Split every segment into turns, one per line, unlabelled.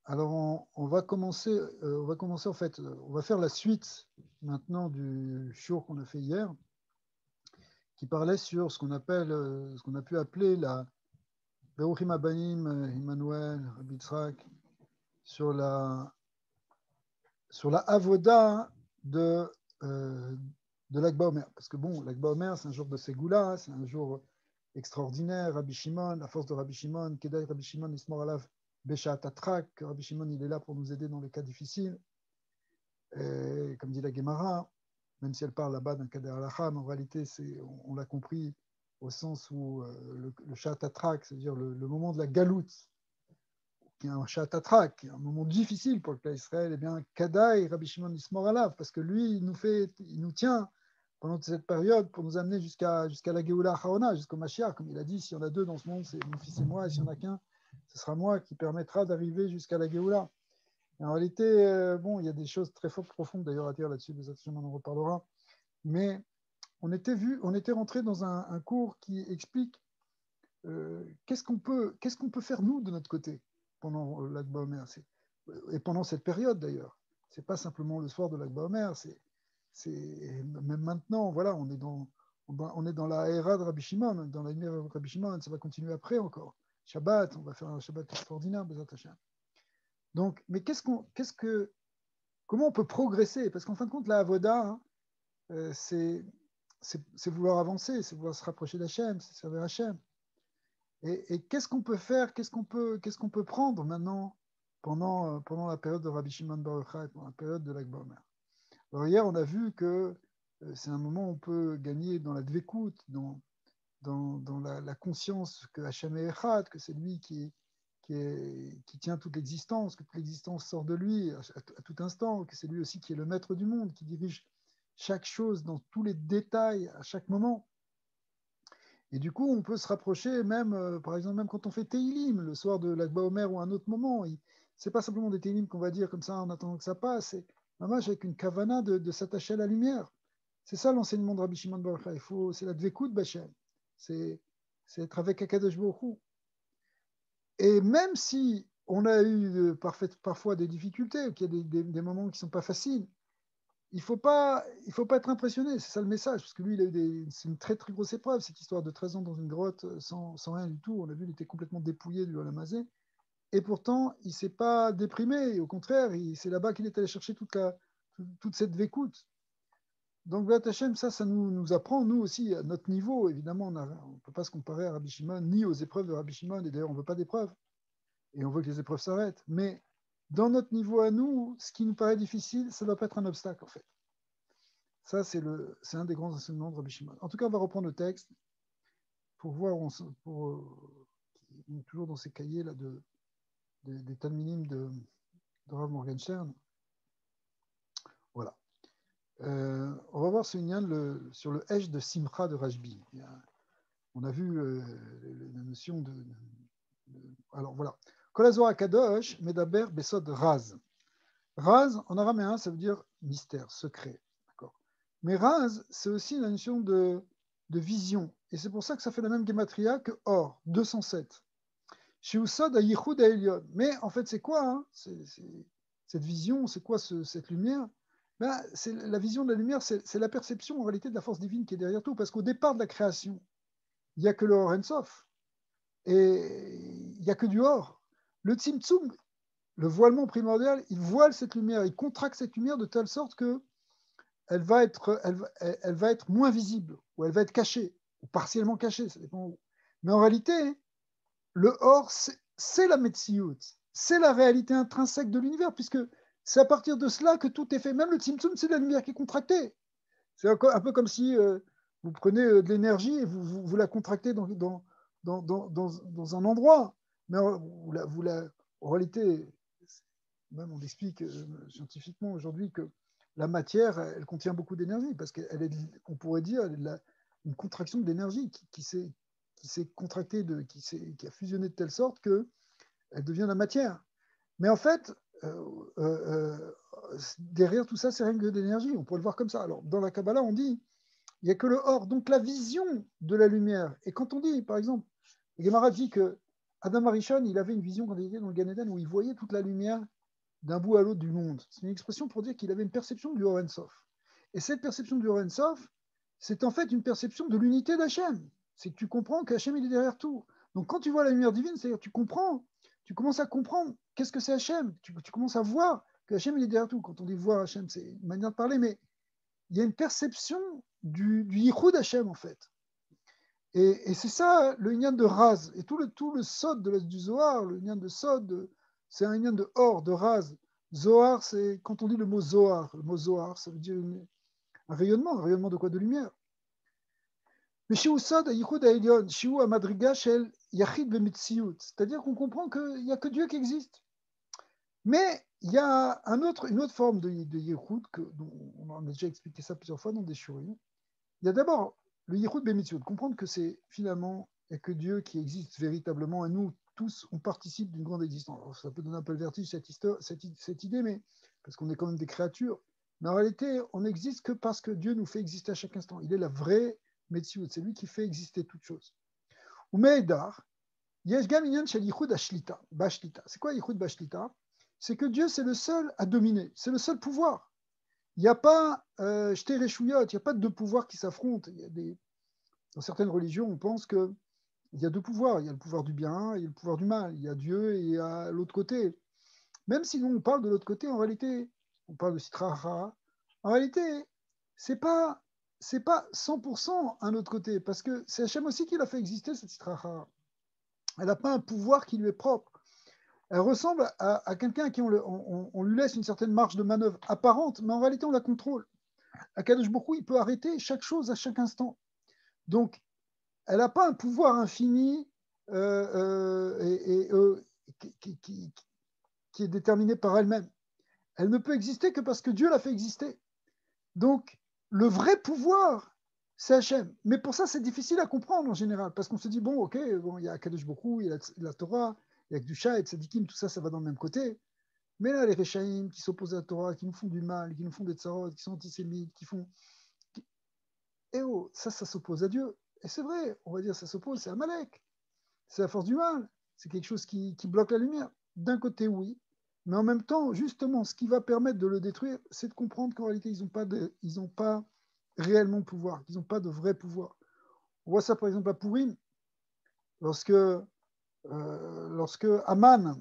Alors, on va commencer en fait, on va faire la suite maintenant du shiur qu'on a fait hier, qui parlait sur ce qu'on appelle, ce qu'on a pu appeler la Beruchim Abanim, Emmanuel, Rabbi Yitzhak, sur la avoda de l'Akba Omer. Parce que bon, l'Akba Omer, c'est un jour de Ségoula, c'est un jour extraordinaire. Rabbi Shimon, la force de Rabbi Shimon, Kedai Rabbi Shimon, Ismor Alav, Besha Tatrak, Rabbi Shimon, il est là pour nous aider dans les cas difficiles. Et, comme dit la Gemara, même si elle parle là-bas d'un Kader Alacha, mais en réalité, on l'a compris au sens où le Shat Atrak, c'est-à-dire le moment de la galoute, qui est un Shat Atrak, qui est un moment difficile pour le peuple d'Israël, eh bien, Kadaï, Rabbi Shimon Ismor Alav, parce que lui, il nous tient pendant cette période pour nous amener jusqu'à la Géoula Haona, jusqu'au Mashiach, comme il a dit, s'il y en a deux dans ce monde, c'est mon fils et moi, et s'il n'y en a qu'un, ce sera moi qui permettra d'arriver jusqu'à la Géoula. En réalité, bon, il y a des choses très profondes d'ailleurs à dire là-dessus, on en reparlera. Mais on était rentré dans un cours qui explique qu'est-ce qu'on peut faire nous de notre côté pendant l'Akba Omer, et pendant cette période d'ailleurs. C'est pas simplement le soir de l'Akba Omer, même maintenant, voilà, on est dans la Héra de Rabbi Shimon, dans la lumière de Rabbi Shimon, ça va continuer après encore. Shabbat, on va faire un Shabbat extraordinaire, Bezat Hashem. Donc, mais comment on peut progresser? Parce qu'en fin de compte, la Avoda, c'est vouloir avancer, c'est vouloir se rapprocher d'Hachem, c'est servir Hachem. Et qu'est-ce qu'on peut faire, qu'est-ce qu'on peut prendre maintenant pendant la période de Rabbi Shimon Bar Yochai, pendant la période de l'Akba Omer. Alors hier, on a vu que c'est un moment où on peut gagner dans la dvekout, dans la conscience que Hachem est Echad, que c'est lui qui tient toute l'existence, que toute l'existence sort de lui à tout instant, que c'est lui aussi qui est le maître du monde, qui dirige chaque chose dans tous les détails à chaque moment. Et du coup, on peut se rapprocher même, par exemple, même quand on fait Teilim, le soir de l'Akba Omer ou à un autre moment. C'est pas simplement des Teilim qu'on va dire comme ça en attendant que ça passe, c'est vraiment avec une kavana de s'attacher à la lumière. C'est ça l'enseignement de Rabbi Shimon Bar Yochai. C'est la dvekout b'Hashem. C'est être avec Akadosh Baruch Hu. Et même si on a eu parfois des difficultés, qu'il y a des moments qui ne sont pas faciles, il ne faut pas être impressionné, c'est ça le message, parce que lui, c'est une très très grosse épreuve, cette histoire de 13 ans dans une grotte sans rien du tout. On a vu, il était complètement dépouillé du Halamazé, et pourtant, il ne s'est pas déprimé, au contraire, c'est là-bas qu'il est allé chercher toute cette vécoute. Donc, B'at Hashem, ça nous apprend, nous aussi, à notre niveau, évidemment, on ne peut pas se comparer à Rabbi Shimon, ni aux épreuves de Rabbi Shimon, et d'ailleurs, on ne veut pas d'épreuves. Et on veut que les épreuves s'arrêtent. Mais dans notre niveau à nous, ce qui nous paraît difficile, ça ne doit pas être un obstacle, en fait. Ça, c'est un des grands enseignements de Rabbi Shimon. En tout cas, on va reprendre le texte pour voir, toujours dans ces cahiers là des Talmidim de Rav Morgenstern. Voilà. On va voir ce lien sur le Hesh de Simcha de Rajbi. On a vu la notion alors voilà. Kol Hazor HaKadosh Medaber Besod Raz. Raz, en araméen, ça veut dire mystère, secret. D'accord. Mais Raz, c'est aussi la notion de vision. Et c'est pour ça que ça fait la même gematria que Or, 207. Chez Usod, à Yichud à Elion. Mais en fait, c'est quoi cette vision? C'est quoi cette lumière? C'est la vision de la lumière, c'est la perception en réalité de la force divine qui est derrière tout. Parce qu'au départ de la création, il n'y a que le Or Ensof. Et il n'y a que du Or. Le Tzimtzum, le voilement primordial, il voile cette lumière, il contracte cette lumière de telle sorte que elle va être moins visible, ou elle va être cachée, ou partiellement cachée, ça dépend où. Mais en réalité, le Or, c'est la Metsiout, c'est la réalité intrinsèque de l'univers, puisque c'est à partir de cela que tout est fait. Même le Tzimtzum, c'est de la lumière qui est contractée. C'est un peu comme si vous prenez de l'énergie et vous la contractez dans un endroit. Mais en réalité, même on explique scientifiquement aujourd'hui que la matière, elle contient beaucoup d'énergie, parce qu'on pourrait dire, une contraction de l'énergie qui s'est contractée, qui a fusionné de telle sorte qu'elle devient la matière. Mais en fait, derrière tout ça, c'est rien que de l'énergie. On pourrait le voir comme ça. Alors, dans la Kabbalah, on dit, il n'y a que le Or, donc la vision de la lumière. Et quand on dit, par exemple, Gemara dit que Adam Arishon, il avait une vision quand il était dans le Gan Eden où il voyait toute la lumière d'un bout à l'autre du monde. C'est une expression pour dire qu'il avait une perception du Or Ein Sof. Et cette perception du Or Ein Sof, c'est en fait une perception de l'unité d'Hachem. C'est que tu comprends qu'Hachem, il est derrière tout. Donc quand tu vois la lumière divine, c'est-à-dire tu comprends, tu commences à comprendre qu'est-ce que c'est Hachem. Tu commences à voir que Hachem, il est derrière tout. Quand on dit voir Hachem, c'est une manière de parler, mais il y a une perception du Yichud Hachem, en fait. Et c'est ça le Inyan de Raz. Et tout le Sod du Zohar, le Inyan de Sod, c'est un Inyan de Or, de Raz. Zohar, c'est quand on dit le mot Zohar, ça veut dire un rayonnement de quoi? De lumière. Mais Shiu Sod, Yichud Ha'elyon, Shiu Amadriga Shel Yachid B'Mitziyut. C'est-à-dire qu'on comprend qu'il n'y a que Dieu qui existe. Mais il y a une autre forme de Yichud, dont on a déjà expliqué ça plusieurs fois dans des shurim. Il y a d'abord le Yichud B'Mitziyut, comprendre que c'est finalement il n'y a que Dieu qui existe véritablement, et nous tous, on participe d'une grande existence. Alors, ça peut donner un peu le vertige, cette idée, mais parce qu'on est quand même des créatures. Mais en réalité, on n'existe que parce que Dieu nous fait exister à chaque instant. Il est la vraie Metziyut, c'est lui qui fait exister toute chose. Ou Me'edar, Yesh Gam Inyan Shel Yichud Bashlita. C'est quoi Yichud Bashlita? C'est que Dieu, c'est le seul à dominer, c'est le seul pouvoir. Il n'y a pas Shte Reshuyot, il n'y a pas de deux pouvoirs qui s'affrontent. Dans certaines religions, on pense qu'il y a deux pouvoirs. Il y a le pouvoir du bien et le pouvoir du mal. Il y a Dieu et il y a l'autre côté. Même si nous, on parle de l'autre côté, en réalité, on parle de Sitra Achara. En réalité, c'est pas 100% un autre côté, parce que c'est Hachem aussi qui l'a fait exister, cette Sitra Achara. Elle n'a pas un pouvoir qui lui est propre. Elle ressemble à quelqu'un à qui on lui laisse une certaine marge de manœuvre apparente, mais en réalité, on la contrôle. Akadosh Baruch Hu, il peut arrêter chaque chose à chaque instant. Donc, elle n'a pas un pouvoir infini qui est déterminé par elle-même. Elle ne peut exister que parce que Dieu l'a fait exister. Donc, le vrai pouvoir, c'est Hachem. Mais pour ça, c'est difficile à comprendre en général, parce qu'on se dit, bon, ok, bon, il y a Kadosh Baruch Hu, il y a la Torah, il y a Kedusha et Tzadikim, tout ça, ça va dans le même côté. Mais là, les Rechaïm qui s'opposent à la Torah, qui nous font du mal, qui nous font des tsarot, qui sont antisémites, Eh oh, ça s'oppose à Dieu. Et c'est vrai, on va dire, ça s'oppose, c'est Amalek. C'est la force du mal. C'est quelque chose qui bloque la lumière. D'un côté, oui. Mais en même temps, justement, ce qui va permettre de le détruire, c'est de comprendre qu'en réalité, ils n'ont pas réellement de pouvoir, qu'ils n'ont pas de vrai pouvoir. On voit ça, par exemple, à Purim, lorsque Aman,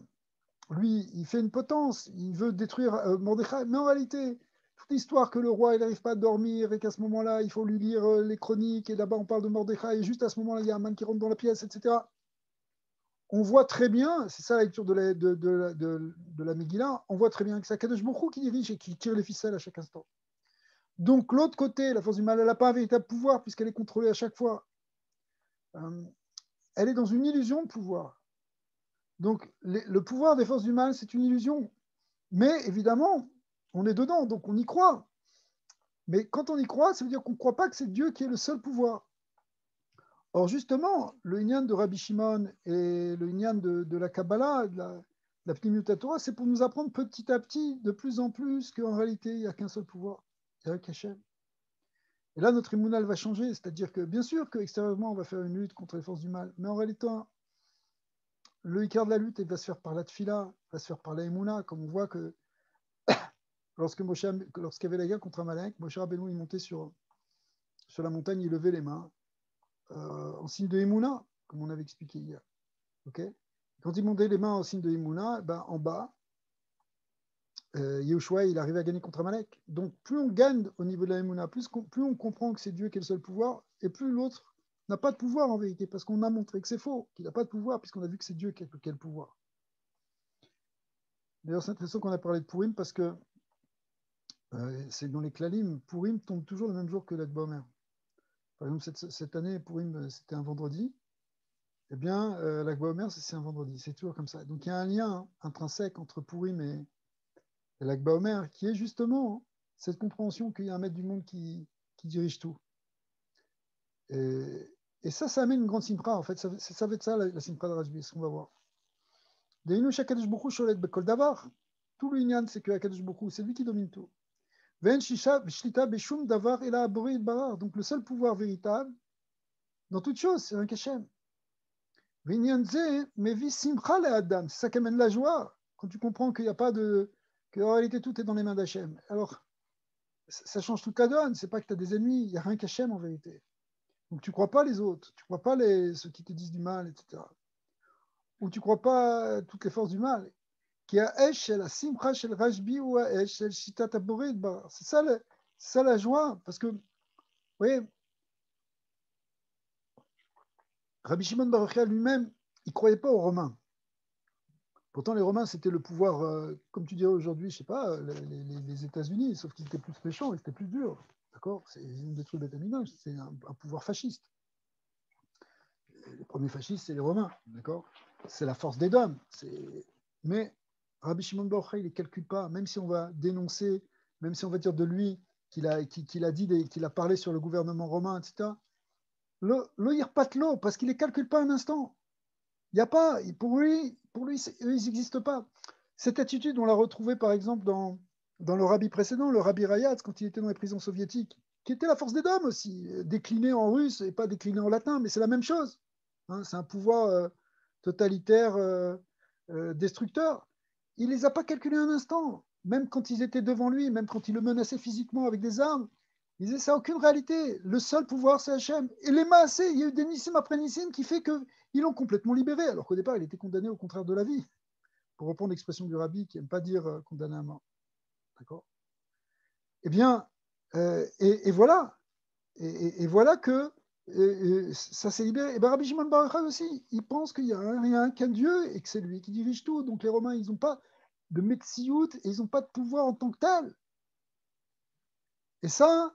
lui, il fait une potence, il veut détruire Mordechai, mais en réalité, toute l'histoire que le roi, il n'arrive pas à dormir et qu'à ce moment-là, il faut lui lire les chroniques, et là-bas, on parle de Mordechai, et juste à ce moment-là, il y a Aman qui rentre dans la pièce, etc. On voit très bien, c'est ça la lecture de la Megillah, on voit très bien que c'est Akadosh Baruch Hu qui dirige et qui tire les ficelles à chaque instant. Donc l'autre côté, la force du mal, elle n'a pas un véritable pouvoir puisqu'elle est contrôlée à chaque fois. Elle est dans une illusion de pouvoir. Donc le pouvoir des forces du mal, c'est une illusion. Mais évidemment, on est dedans, donc on y croit. Mais quand on y croit, ça veut dire qu'on ne croit pas que c'est Dieu qui est le seul pouvoir. Or justement, le Inyan de Rabbi Shimon et le Inyan de la Kabbalah, de la Pnimiut Torah, c'est pour nous apprendre petit à petit, de plus en plus, qu'en réalité, il n'y a qu'un seul pouvoir, il n'y a qu'Hachem. Et là, notre immunal va changer, c'est-à-dire que bien sûr qu'extérieurement, on va faire une lutte contre les forces du mal, mais en réalité, le écart de la lutte, il va se faire par la tfila, va se faire par la émouna, comme on voit que lorsqu'il y avait la guerre contre Amalek, Moshe Rabbeinu est monté sur la montagne, il levait les mains en signe de émouna, comme on avait expliqué hier. Okay, quand il montait les mains en signe de émouna, ben, en bas, Yehoshua, il arrivait à gagner contre Amalek. Donc plus on gagne au niveau de la émouna, plus on comprend que c'est Dieu qui est le seul pouvoir, et plus l'autre n'a pas de pouvoir en vérité, parce qu'on a montré que c'est faux, qu'il n'a pas de pouvoir, puisqu'on a vu que c'est Dieu qui a le pouvoir. D'ailleurs, c'est intéressant qu'on a parlé de Purim, parce que c'est dans les Klalim, Purim tombe toujours le même jour que l'Akba Omer. Par exemple, cette année, Purim, c'était un vendredi. Eh bien, l'Akba Omer, c'est un vendredi. C'est toujours comme ça. Donc, il y a un lien intrinsèque entre Purim et l'Akba Omer, qui est justement cette compréhension qu'il y a un maître du monde qui dirige tout. Et ça amène une grande simpra, en fait. Ça va être ça, la simpra de Rajbi, ce qu'on va voir. Deinu shakadosh baruch hu sholet bekol davar. Tout l'union, c'est que Akadosh Baruch Hu, c'est lui qui domine tout. Ve'en shlita beshum davar ela borei barar. Donc, le seul pouvoir véritable dans toute chose, c'est un Hachem. Vinyanze, mais vi simcha le Adam. C'est ça qui amène la joie. Quand tu comprends qu'il n'y a pas de. qu'en réalité tout est dans les mains d'Hachem. Alors, ça change toute la donne. C'est pas que tu as des ennemis. Il n'y a rien qu'Hachem en vérité. Donc, tu ne crois pas les autres. Tu ne crois pas ceux qui te disent du mal, etc. Ou tu ne crois pas toutes les forces du mal. Qui a Esh, la simcha shel Rashbi ou a Esh, shel Shitat Aborid. C'est ça la joie. Parce que, vous voyez, Rabbi Shimon Bar Yochai lui-même, il ne croyait pas aux Romains. Pourtant, les Romains, c'était le pouvoir, comme tu dirais aujourd'hui, je ne sais pas, les États-Unis, sauf qu'ils étaient plus méchants, ils étaient plus durs. D'accord. Ils ont détruit Beth Amikdash, c'est un pouvoir fasciste. Les premiers fascistes, c'est les Romains. D'accord. C'est la force des dômes. Mais Rabbi Shimon Bar Yochai, il ne les calcule pas, même si on va dénoncer, même si on va dire de lui qu'il a parlé sur le gouvernement romain, etc. Lo yirpatlo, parce qu'il ne les calcule pas un instant. Il n'y a pas, pour lui eux, ils n'existent pas. Cette attitude, on l'a retrouvée par exemple dans le rabbi précédent, le rabbi Rayatz, quand il était dans les prisons soviétiques, qui était la force des dômes aussi, décliné en russe et pas décliné en latin, mais c'est la même chose. Hein, c'est un pouvoir totalitaire, destructeur. Il ne les a pas calculés un instant, même quand ils étaient devant lui, même quand il le menaçait physiquement avec des armes. Il disait, ça n'a aucune réalité. Le seul pouvoir, c'est Hachem. Et les maasés, il y a eu des nissim après nissim qui fait qu'ils l'ont complètement libéré, alors qu'au départ, il était condamné au contraire de la vie. Pour reprendre l'expression du rabbi qui n'aime pas dire condamné à mort. D'accord. Eh bien, et voilà. Et voilà que ça s'est libéré. Et bien, Rabbi Shimon Bar Yochai aussi, il pense qu'il y a rien qu'un Dieu et que c'est lui qui dirige tout. Donc les Romains, ils n'ont pas de metsiout et ils n'ont pas de pouvoir en tant que tel. Et ça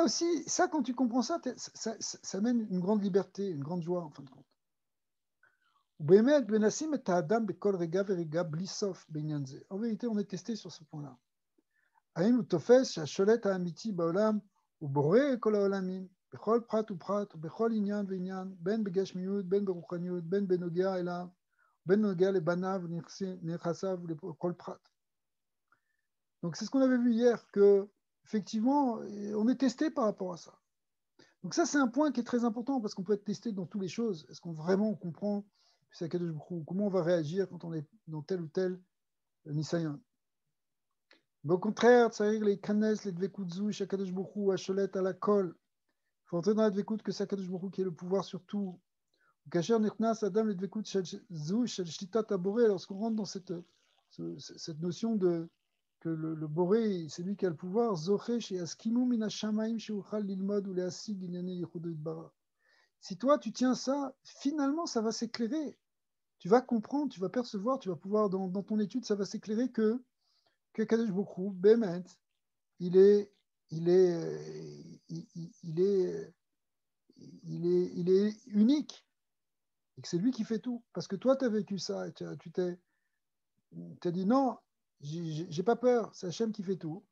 aussi, ça quand tu comprends ça, ça mène une grande liberté, une grande joie en fin de compte. En vérité, on est testé sur ce point-là. האם הוא תופס שהשולט האמיתי בעולם הוא בורא כל העולמים, בכל פרט ופרט ובכל עניין ועניין, בין בגשמיות, בין ברוחניות, בין בנוגע אליו, בין בנוגע לבניו ונכסיו ולכל פרט. Donc c'est ce qu'on avait vu hier, que effectivement, on est testé par rapport à ça. Donc ça, c'est un point qui est très important parce qu'on peut être testé dans toutes les choses. Est-ce qu'on vraiment comprend comment on va réagir quand on est dans tel ou tel nisayon? Mais au contraire, c'est-à-dire les kanes, les dvekutzu, Shakadosh Bokhu, Asholet à la kol. Il faut entrer dans la dvekut que c'est Shakadosh Bokhu qui est le pouvoir sur tout. Kacher Nechnas Adam, le dvekut Zu, Shel Shlitat Aboré, lorsqu'on rentre dans cette notion de que le Boré, c'est lui qui a le pouvoir, Zoché, chez Askimu, Mina Shamaim, chez Uchal Lilmod, ou les Asig, Inyane Yehudo Idbara. Si toi, tu tiens ça, finalement, ça va s'éclairer. Tu vas comprendre, tu vas percevoir, tu vas pouvoir, dans ton étude, ça va s'éclairer que Kadosh Bokhu, Bemet, il est unique et que c'est lui qui fait tout. Parce que toi, tu as vécu ça et tu t'es dit non, j'ai pas peur, c'est Hachem qui fait tout.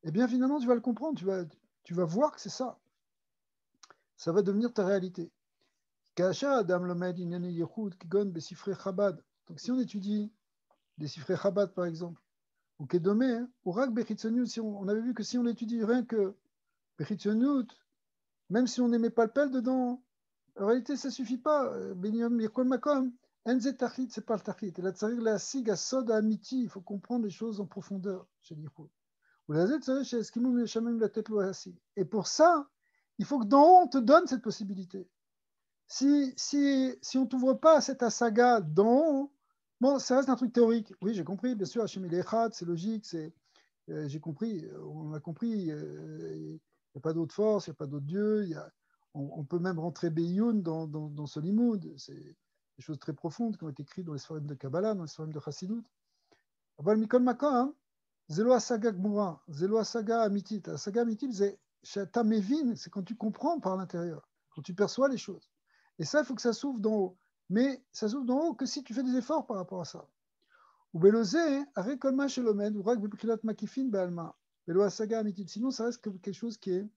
Et bien finalement, tu vas le comprendre, tu vas voir que c'est ça. Ça va devenir ta réalité. Donc si on étudie des Sifrei Chabad par exemple, ou Kedome, ou Rak Bechitzoniut, on avait vu que si on étudie rien que Bechitzoniut, même si on n'aimait pas le pel dedans, en réalité, ça ne suffit pas. Enze tachlit, c'est pas le tachlit. La tsarir la sig à sod amiti, il faut comprendre les choses en profondeur chez l'Ichud. Et pour ça, il faut que d'en haut, on te donne cette possibilité. Si on ne t'ouvre pas cette asaga d'en haut, bon, ça reste un truc théorique. Oui, j'ai compris, bien sûr, Hachem il est Echad, c'est logique, j'ai compris, on a compris, il n'y a pas d'autre force, il n'y a pas d'autre Dieu, on peut même rentrer Beyoun dans ce limoud, c'est des choses très profondes qui ont été écrites dans les Sfarim de Kabbalah, dans les Sfarim de Chassidut. Aval Mikol Makam, Zelo Asaga Gmura, Zelo Asaga Amitit. La saga Amitit, c'est Tamevin, c'est quand tu comprends par l'intérieur, quand tu perçois les choses. Et ça, il faut que ça s'ouvre d'en haut. Mais ça s'ouvre d'en haut que si tu fais des efforts par rapport à ça. Ou Belosé, Aré Kolma Shelomed, ou Rak Bepilat Makifin Balma. Belo Asaga Amitit. Sinon, ça reste quelque chose qui est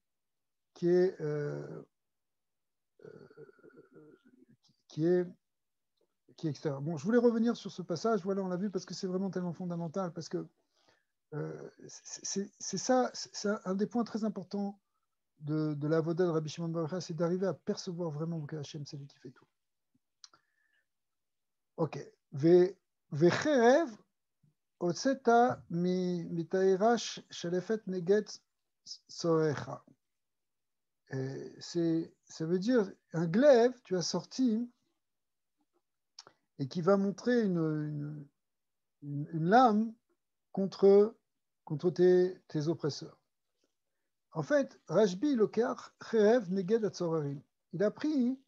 extérieur. Bon, je voulais revenir sur ce passage, voilà, on l'a vu parce que c'est vraiment tellement fondamental, parce que c'est ça, c'est un des points très importants de la voda de Rabbi Shimon Bar Yochai, c'est d'arriver à percevoir vraiment que Hachem, c'est lui qui fait tout. Ok. Vecherev, otseta mitairash shelefet neget sorecha. Ça veut dire un glaive, tu as sorti, et qui va montrer une lame contre tes oppresseurs. En fait, Rashbi Lokar, Cherev Neged Atzorarim. Il a pris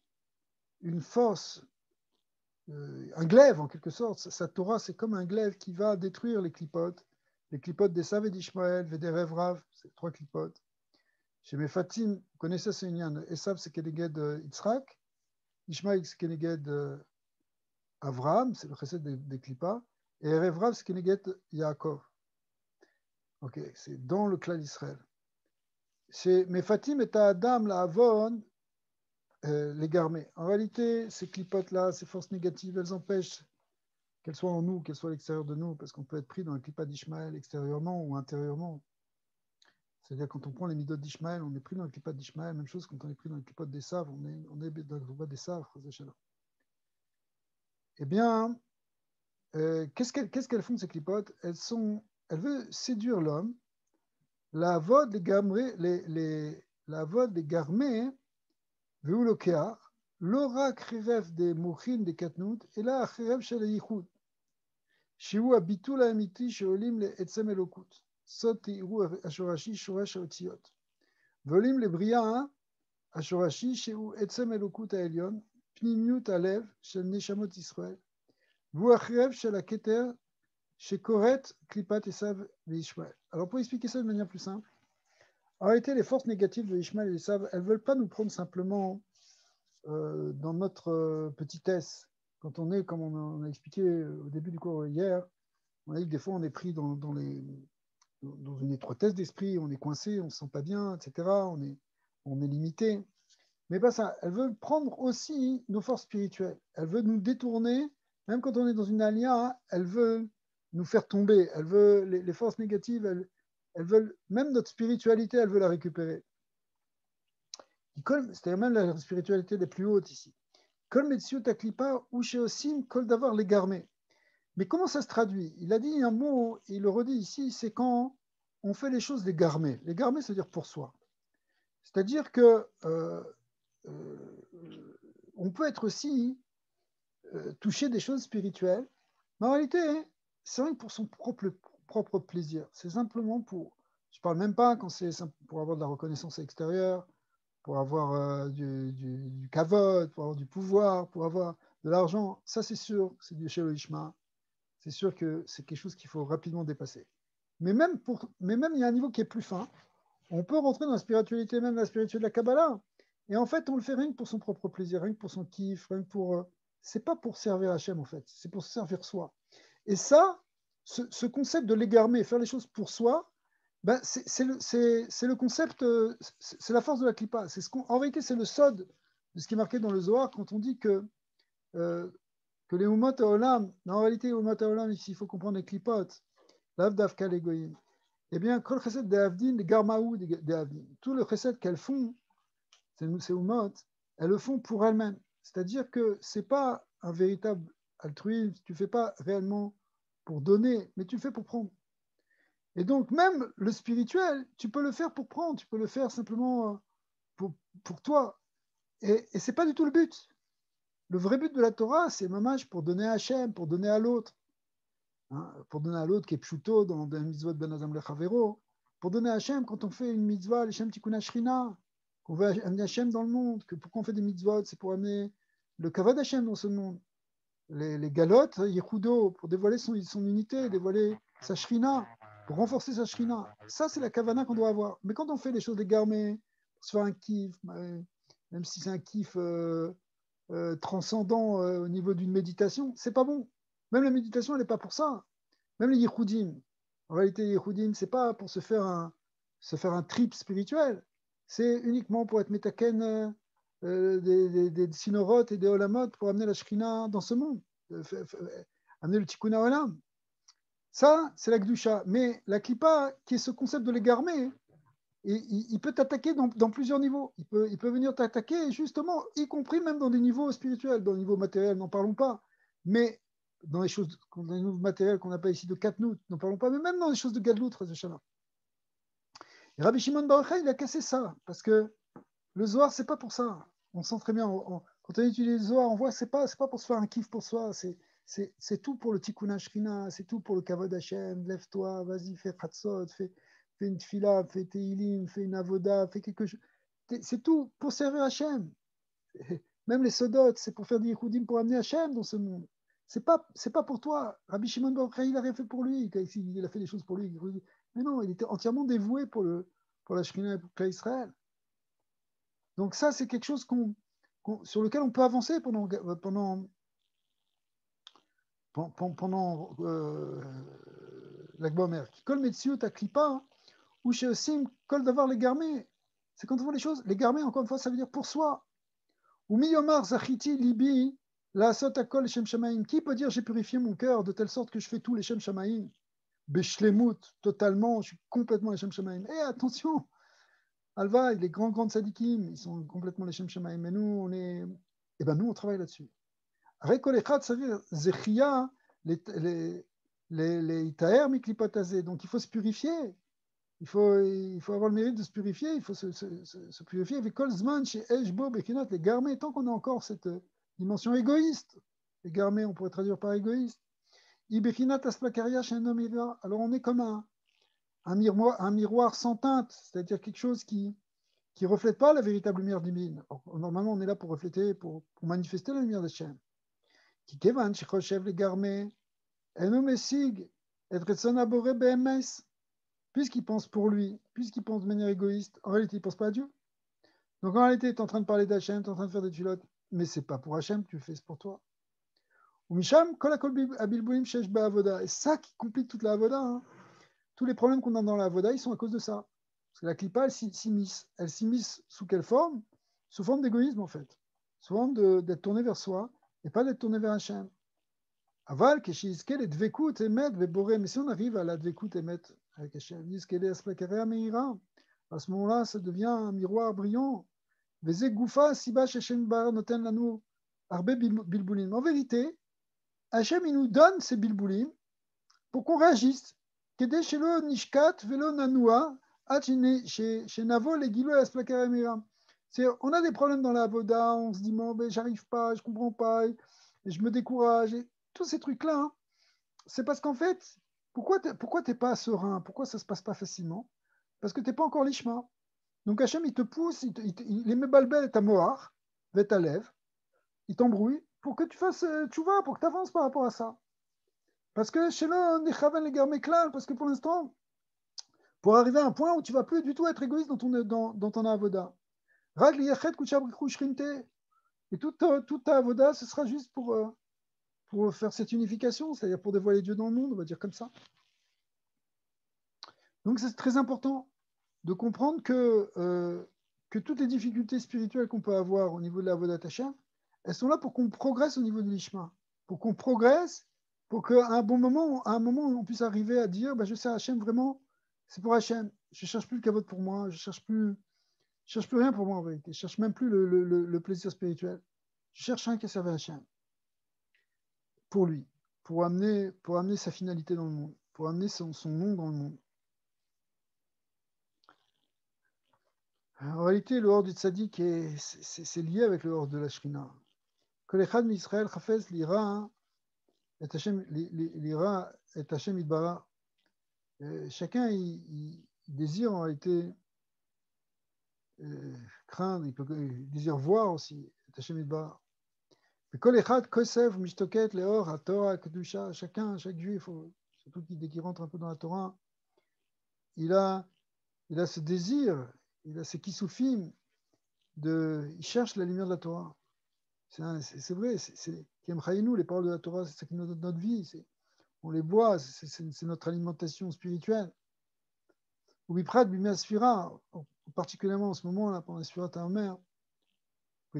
une force, un glaive en quelque sorte. Sa Torah, c'est comme un glaive qui va détruire les clipotes d'Esav et d'Ishmaël, et des Rav, c'est 3 clipotes. Chez Mefatim, vous connaissez ce union. Esav, c'est Keneged Yitzhak. Ishmaël, c'est Keneged Avraham, c'est le chesed des clipas. Et Rav, c'est Keneged Yaakov. Ok, c'est dans le clan d'Israël. Chez Mefatim et Adam, la Avon, les garmets. En réalité, ces clipotes-là, ces forces négatives, elles empêchent qu'elles soient en nous, qu'elles soient à l'extérieur de nous, parce qu'on peut être pris dans le clipat d'Ishmaël extérieurement ou intérieurement. C'est-à-dire, quand on prend les midot d'Ishmaël, on est pris dans le clipat d'Ishmaël. Même chose quand on est pris dans le clipat d'Esav, on est dans le clipat d'Esav. Eh bien, qu'est-ce qu'elles font, ces clipotes? Elles veulent séduire l'homme. La vod des garmés, Veulokea, Lora Krirev des Mouchin des Katnout, et là, Krirev chez les Yichud. Shiu Abitul Amiti, Sheolim le Etzem Elokut. Sot Tiru Ashorashi, Shorash Otiot. Volim le Bria, Ashorashi, Sheu Etzem Elokut à Elion, Pnimiut Alev, Shel Neshamot Israël. Vous Krirev chez la Keter, chez Koret, Klipat Esav et Ishmael. Alors, pour expliquer ça de manière plus simple, en réalité, les forces négatives de Ishmael et Esav, elles ne veulent pas nous prendre simplement dans notre petitesse, quand on est, comme on a expliqué au début du cours hier, on a dit que des fois on est pris dans une étroitesse d'esprit, on est coincé, on ne se sent pas bien, etc. On est limité. Mais pas ça. Elle veut prendre aussi nos forces spirituelles. Elle veut nous détourner, même quand on est dans une alia, elle veut nous faire tomber. Elle veut les forces négatives, elles veulent même notre spiritualité, elle veut la récupérer. C'est-à-dire même la spiritualité des plus hautes ici. Kol Metsiut Aklipa ou Sheosim Kol Davar les garmés. Mais comment ça se traduit? Il a dit un mot, il le redit ici, c'est quand on fait les choses des garmés. Les garmés, c'est-à-dire pour soi. C'est-à-dire que on peut être aussi touché des choses spirituelles, mais en réalité, c'est vrai pour son propre plaisir. C'est simplement pour. Je ne parle même pas quand c'est pour avoir de la reconnaissance extérieure, pour avoir du kavod, pour avoir du pouvoir, pour avoir de l'argent. Ça, c'est sûr, c'est du Shelo Ishma. C'est sûr que c'est quelque chose qu'il faut rapidement dépasser. Mais même, il y a un niveau qui est plus fin. On peut rentrer dans la spiritualité, même la spiritualité de la Kabbalah. Et en fait, on le fait rien que pour son propre plaisir, rien que pour son kiff, rien que pour. C'est pas pour servir Hachem, en fait. C'est pour se servir soi. Et ça, ce concept de l'égarmer, faire les choses pour soi, ben c'est le concept, c'est la force de la clipa. En vérité, c'est le sod de ce qui est marqué dans le Zohar quand on dit que les Umot Haolam, en réalité, les Umot Haolam, ici, il faut comprendre les clipot, l'Avdavka les Goyim. Eh bien, Kol Chesed de Avdin, les Garmaou de Avdin, tout le Chesed qu'elles font, ces Umot, elles le font pour elles-mêmes. C'est-à-dire que ce n'est pas un véritable altruisme, tu ne fais pas réellement pour donner, mais tu le fais pour prendre. Et donc, même le spirituel, tu peux le faire pour prendre, tu peux le faire simplement pour toi. Et ce n'est pas du tout le but. Le vrai but de la Torah, c'est mamage pour donner à Hachem, pour donner à l'autre. Hein, pour donner à l'autre qui est pshuto dans le mitzvot ben Adam lechavero. Pour donner à Hachem, quand on fait une mitzvah, l'Hachem tikkun shrina, qu'on veut amener Hachem dans le monde, que pourquoi on fait des mitzvot, c'est pour amener le kavod Hachem dans ce monde. Les galotes, Yehudo, pour dévoiler son unité, dévoiler sa shrina, pour renforcer sa shrina. Ça, c'est la kavana qu'on doit avoir. Mais quand on fait les choses des garmés, pour se faire un kiff, même si c'est un kiff transcendant au niveau d'une méditation, c'est pas bon. Même la méditation, elle n'est pas pour ça. Même les yichoudim. En réalité, les yichoudim, c'est pas pour se faire un trip spirituel. C'est uniquement pour être métaken des sinorotes et des olamot pour amener la shrina dans ce monde, amener le tikkun olam. Ça, c'est la gdusha. Mais la klipa, qui est ce concept de l'égarmé, il peut t'attaquer dans plusieurs niveaux. Il peut venir t'attaquer, justement, y compris même dans des niveaux spirituels, dans le niveau matériel, n'en parlons pas. Mais dans les choses matérielles qu'on appelle ici de katnout, n'en parlons pas, mais même dans les choses de gadlout, Rabbi Shimon Bar Yochai, il a cassé ça, parce que le Zohar, c'est pas pour ça. On sent très bien, quand on utilise le Zohar, on voit, c'est pas pour se faire un kiff pour soi, c'est tout pour le Tikkun Shrina, c'est tout pour le Kavod Hashem, lève-toi, vas-y, fais Chatzot, fais une tfila, fais Teilim, fais une avoda, fais quelque chose. C'est tout pour servir Hashem. Même les Sodot, c'est pour faire des Yehoudim, pour amener Hashem dans ce monde. C'est pas pour toi. Rabbi Shimon Bar Yochai, il a rien fait pour lui, il a fait des choses pour lui. Mais non, il était entièrement dévoué pour la Shrina et pour Israël. Donc ça, c'est quelque chose sur lequel on peut avancer pendant l'Akba Omer. Qui colle Metziut à Klipa, ou chez Osim, colle d'avoir les garmés. C'est quand on voit les choses, les garmés, encore une fois, ça veut dire pour soi. Ou miyomar zachiti libi la sot akol shem shamaim. Qui peut dire j'ai purifié mon cœur de telle sorte que je fais tous les shem shamaim? Beshlemut, totalement, je suis complètement les shem shamaim. Et attention, Alva, les grands tzadikim, ils sont complètement les shem shamaim. Mais nous, nous, on travaille là-dessus. Rekolechat, ça veut dire zechia, les itaer miklipatazé. Donc il faut se purifier. Il faut avoir le mérite de se purifier, il faut se purifier avec Kol Zman chez Eshbo Bekinot, les garmés, tant qu'on a encore cette dimension égoïste. Les garmés, on pourrait traduire par égoïste. Ibekinat Asplakaria chez un homme ira. Alors on est comme un miroir sans teinte, c'est-à-dire quelque chose qui ne reflète pas la véritable lumière divine. Normalement, on est là pour refléter, pour manifester la lumière d'Hachem. Qui kevan shechoshev les garmés, eno mesig, et retson aboré be'emes. Puisqu'il pense pour lui, puisqu'il pense de manière égoïste, en réalité, il ne pense pas à Dieu. Donc en réalité, tu es en train de parler d'Hachem, tu es en train de faire des tulotes, mais ce n'est pas pour Hachem que tu le fais, c'est pour toi. Ou Misham, kol abilbulim shesh ba'avoda. Et ça qui complique toute la avoda. Hein. Tous les problèmes qu'on a dans la avoda, ils sont à cause de ça. Parce que la clipa, elle s'immisce. Elle s'immisce sous quelle forme? Sous forme d'égoïsme, en fait. Sous forme d'être tourné vers soi et pas d'être tourné vers Hachem. Aval, keshizke, les dvekut, emet, veboré. Mais si on arrive à la dvekut, emet, avec Hachem, disent qu'elle est asplakarea meira. À ce moment-là, ça devient un miroir brillant. Veze goufa, sibash Hachem bar noten lanu arbe bilboulim. En vérité, Hachem, il nous donne ces bilboulim pour qu'on réagisse. Kede shelo nishkat velo nanua, chez Navo, les gilo asplakarea meira. On a des problèmes dans la boda, on se dit, bon, j'arrive pas, je comprends pas, et je me décourage. Et tous ces trucs-là, hein, c'est parce qu'en fait, pourquoi t'es pas serein? Pourquoi ça se passe pas facilement? Parce que t'es pas encore l'ishma. Donc Hachem, il te pousse, il met balbel et ta mohar, et ta lèvre, il t'embrouille pour que tu fasses, tu vois, pour que tu avances par rapport à ça. Parce que chez le Nechaven les garmé klal, parce que pour l'instant, pour arriver à un point où tu vas plus du tout être égoïste dans ton avoda. Rag liyachet kuchabri shrinte. Et toute ta avoda, ce sera juste pour faire cette unification, c'est-à-dire pour dévoiler Dieu dans le monde, on va dire comme ça. Donc c'est très important de comprendre que toutes les difficultés spirituelles qu'on peut avoir au niveau de la Avodat Hashem, elles sont là pour qu'on progresse au niveau de l'Ishma, pour qu'on progresse, pour qu'à un moment, on puisse arriver à dire, je sais Hashem vraiment, c'est pour Hashem. Je ne cherche plus le kavod pour moi, je cherche plus rien pour moi en vérité. Je cherche même plus le plaisir spirituel. Je cherche un qui servait Hashem pour lui, pour amener sa finalité dans le monde, pour amener son nom dans le monde. En réalité, le hors du tzaddik, c'est lié avec le hors de la shrina. Que les chad d'Israël chafez l'ira et Hashem idbara. Chacun il désire en réalité craindre, il désire voir aussi Hashem idbara. Mais que les chad kosev mishtoket leor haTorah kedusha. Chaque juif, surtout dès qu'il rentre un peu dans la Torah, il a ce désir, il a ce kissoufim il cherche la lumière de la Torah. C'est vrai, c'est les paroles de la Torah, c'est ça qui nous donne notre vie. On les boit, c'est notre alimentation spirituelle. Ou biprat bimea sfira, particulièrement en ce moment-là, pendant la sfira ta mère.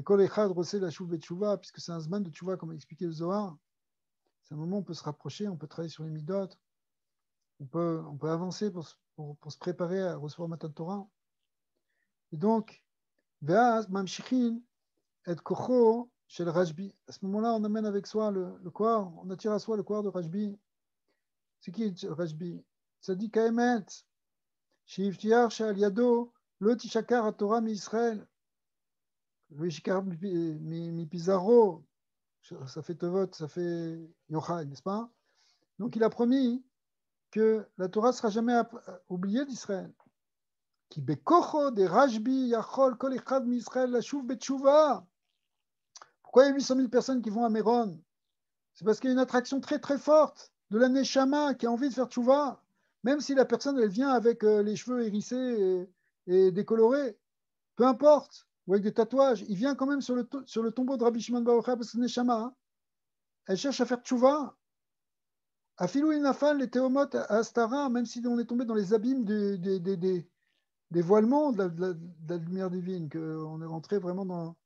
Kol echad rosé la chouv betchouva, puisque c'est un zman de tchouva, comme a expliqué le Zohar. C'est un moment où on peut se rapprocher, on peut travailler sur les midot, on peut avancer pour se préparer à recevoir Matan Torah. Et donc, ve'az mamshichin et kocho chez le Rajbi. À ce moment-là, on amène avec soi le Kohar, on attire à soi le Kohar de Rajbi. C'est qui le Rajbi? Tzadik Haemet, Shivtiar Shal Yado, Lo Tishakar Torah mi Israël, Vishikar mi Pizarro, ça fait Tevot, ça fait Yochai, n'est-ce pas? Donc il a promis que la Torah ne sera jamais oubliée d'Israël. Qui bekocho de Rajbi yachol kol echad mi Israël lashuv betshuva. Pourquoi il y a 800 000 personnes qui vont à Méron? C'est parce qu'il y a une attraction très très forte de la Neshama qui a envie de faire tchouva, même si la personne elle vient avec les cheveux hérissés et décolorés, peu importe, ou avec des tatouages, il vient quand même sur le tombeau de Rabbi Shimon Bar Yochai parce que Neshama, hein, elle cherche à faire tchouva. Afilou inafal les théomot à Astara, même si on est tombé dans les abîmes des voilements de la lumière divine, qu'on est rentré vraiment